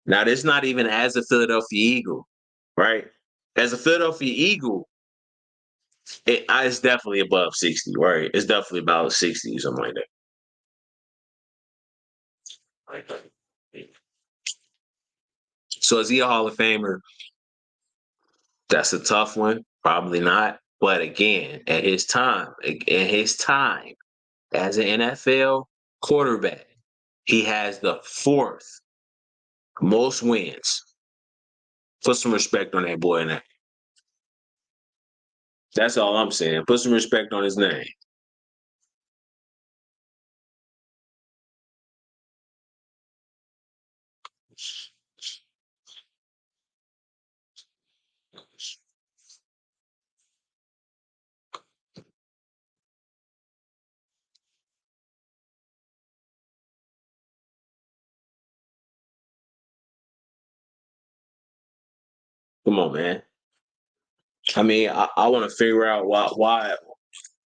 Now, this is not even as a Philadelphia Eagle, right? As a Philadelphia Eagle, it's definitely above 60, right? It's definitely about 60 or something like that. So is he a Hall of Famer? That's a tough one. Probably not. But again, at his time as an NFL quarterback, he has the 4th most wins. Put some respect on that boy now. That's all I'm saying. Put some respect on his name. Come on, man. I mean, I want to figure out why.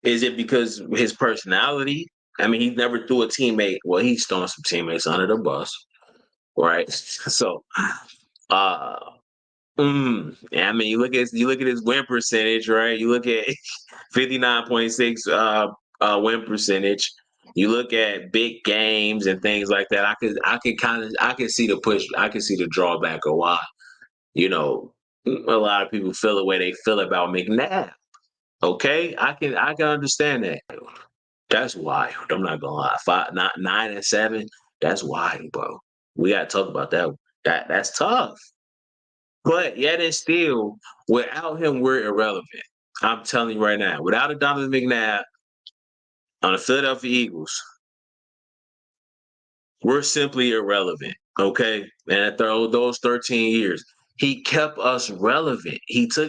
Is it because his personality? I mean, he never threw a teammate. Well, he's throwing some teammates under the bus, right? So, uh, yeah, I mean, you look at his win percentage, right? You look at 59.6 win percentage. You look at big games and things like that. I could see the push. I can see the drawback of why, you know, a lot of people feel the way they feel about McNabb. Okay, I can understand that. That's wild. I'm not gonna lie. 9-7. That's wild, bro. We gotta talk about that. That's tough. But yet and still, without him, we're irrelevant. I'm telling you right now. Without a Donovan McNabb on the Philadelphia Eagles, we're simply irrelevant. Okay, and after those 13 years, he kept us relevant.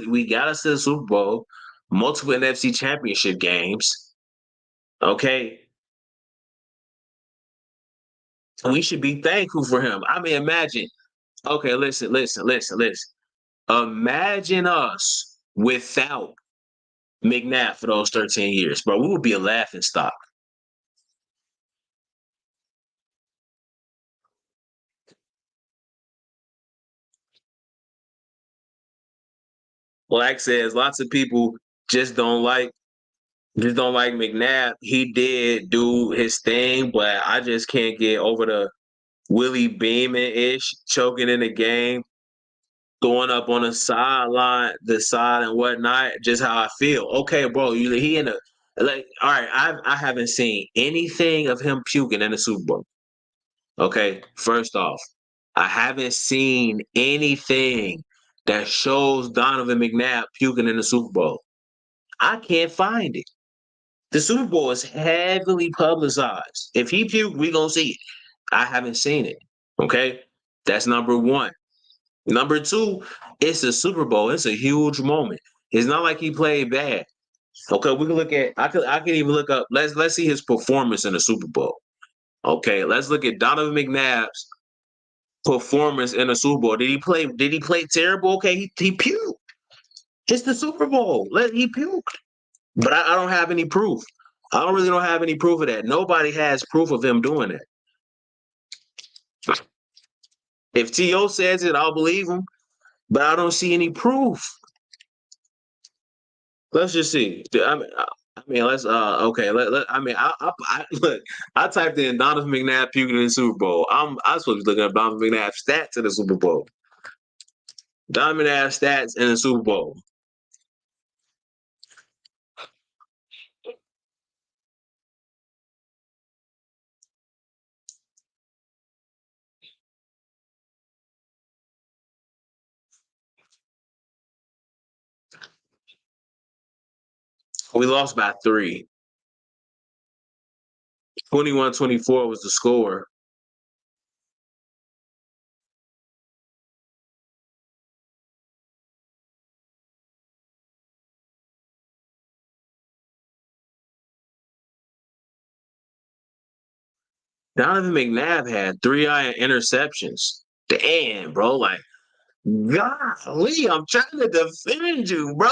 We got us to the Super Bowl, multiple NFC Championship games. Okay, we should be thankful for him. I mean, imagine. Okay, listen. Imagine us without McNabb for those 13 years, bro. We would be a laughing stock. Black says lots of people just don't like McNabb. He did do his thing, but I just can't get over the Willie Beeman-ish choking in the game, going up on the sideline, the side and whatnot. Just how I feel. Okay, bro, he in a like. All right, I haven't seen anything of him puking in the Super Bowl. Okay, first off, I haven't seen anything that shows Donovan McNabb puking in the Super Bowl. I can't find it. The Super Bowl is heavily publicized. If he puked, we gonna see it. I haven't seen it. Okay, that's number one. Number two, it's a Super Bowl. It's a huge moment. It's not like he played bad. Okay, we can look at. I can even look up. Let's see his performance in the Super Bowl. Okay, let's look at Donovan McNabb's performance in the Super Bowl. Did he play terrible? Okay, he puked. It's the Super Bowl. He puked. But I don't have any proof. I don't have any proof of that. Nobody has proof of him doing that. If T.O. says it, I'll believe him. But I don't see any proof. Let's just see. Let's okay. Look. I typed in Donovan McNabb puking in the Super Bowl. I'm supposed to be looking up Donovan McNabb stats in the Super Bowl. Donovan McNabb stats in the Super Bowl. We lost by 3. 21-24 was the score. Donovan McNabb had 3 interceptions. Damn, bro. Like, golly, I'm trying to defend you, bro.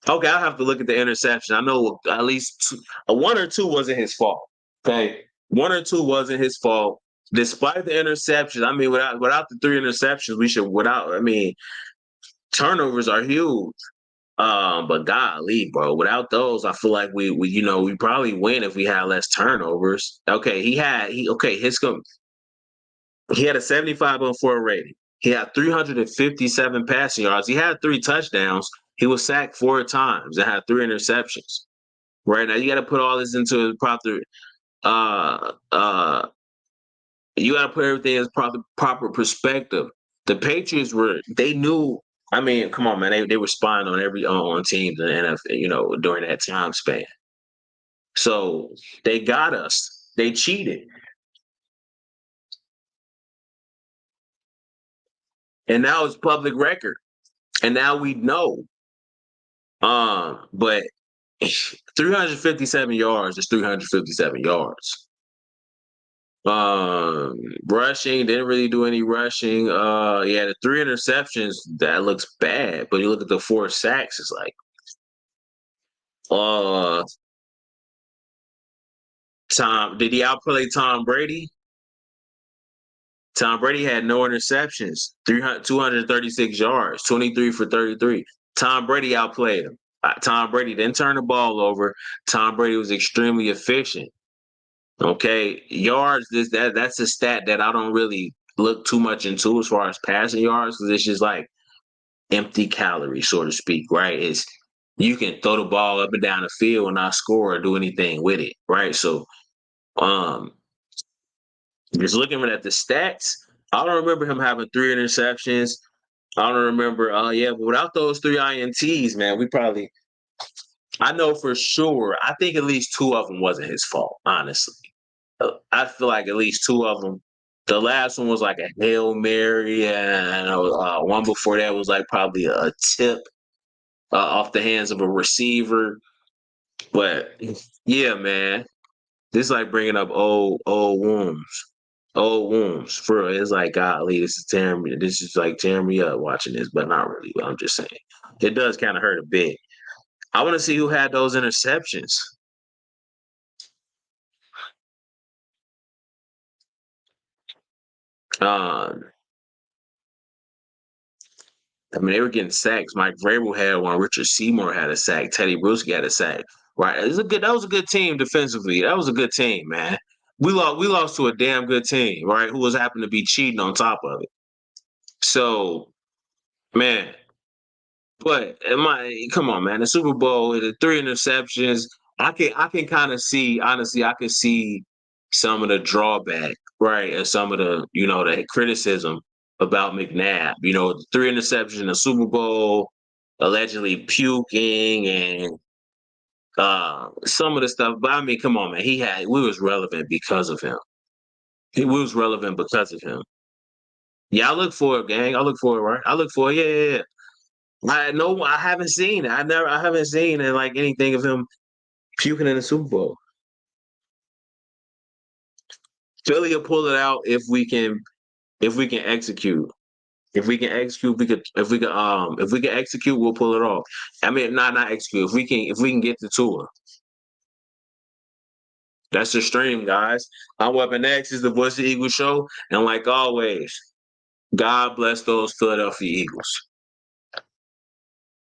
Okay, I'll have to look at the interception. I know at least 1 or 2 wasn't his fault. Okay, 1 or 2 wasn't his fault. Despite the interceptions, I mean, without the 3 interceptions, turnovers are huge. But golly, bro, without those, I feel like we probably win if we had less turnovers. Okay, he had a 75.4 rating. He had 357 passing yards. He had 3 touchdowns. He was sacked 4 times and had 3 interceptions. Right now, you got to put all this into a proper. You got to put everything in proper perspective. The Patriots they knew. I mean, come on, man. They were spying on on teams in the NFL, during that time span. So they got us. They cheated. And now it's public record. And now we know. But 357 yards is 357 yards. Rushing, didn't really do any rushing. Yeah, the 3 interceptions, that looks bad. But you look at the 4 sacks, it's like, uh, did he outplay Tom Brady? Tom Brady had no interceptions, 236 yards, 23 for 33. Tom Brady outplayed him. Tom Brady didn't turn the ball over. Tom Brady was extremely efficient. Okay, yards. That's a stat that I don't really look too much into as far as passing yards, because it's just like empty calories, so to speak. Right? It's you can throw the ball up and down the field and not score or do anything with it. Right? So, um, just looking at the stats, I don't remember him having 3 interceptions. I don't remember. Yeah, but without those 3 INTs, man, I know for sure. I think at least 2 of them wasn't his fault. Honestly, I feel like at least 2 of them. The last one was like a Hail Mary, and one before that was like probably a tip off the hands of a receiver. But yeah, man, this is like bringing up old wounds. Old wounds, for real. It's like, golly, this is like tearing me up watching this, but not really. But I'm just saying, it does kind of hurt a bit. I want to see who had those interceptions. Um, I mean, they were getting sacks. Mike Vrabel had one. Richard Seymour had a sack. Teddy Bruschi had a sack. Right, that was a good team defensively. That was a good team, man. We lost to a damn good team, right? Who was happened to be cheating on top of it. So, man, but come on, man, the Super Bowl, the 3 interceptions. I can kind of see, honestly, I can see some of the drawback, right, and some of the criticism about McNabb. The 3 interceptions in the Super Bowl, allegedly puking, and some of the stuff. But I mean, come on, man, we was relevant because of him. We was relevant because of him. Yeah, I look for it, gang. I look for it, right? I look for it. Yeah, yeah, yeah. I haven't seen it. I haven't seen it, like anything of him puking in the Super Bowl. Philly will pull it out if we can execute. If we can execute, if we can execute, we'll pull it off. I mean, not execute. If we can get the tour. That's the stream, guys. I'm Weapon X is the Voice of the Eagles show, and like always, God bless those Philadelphia Eagles.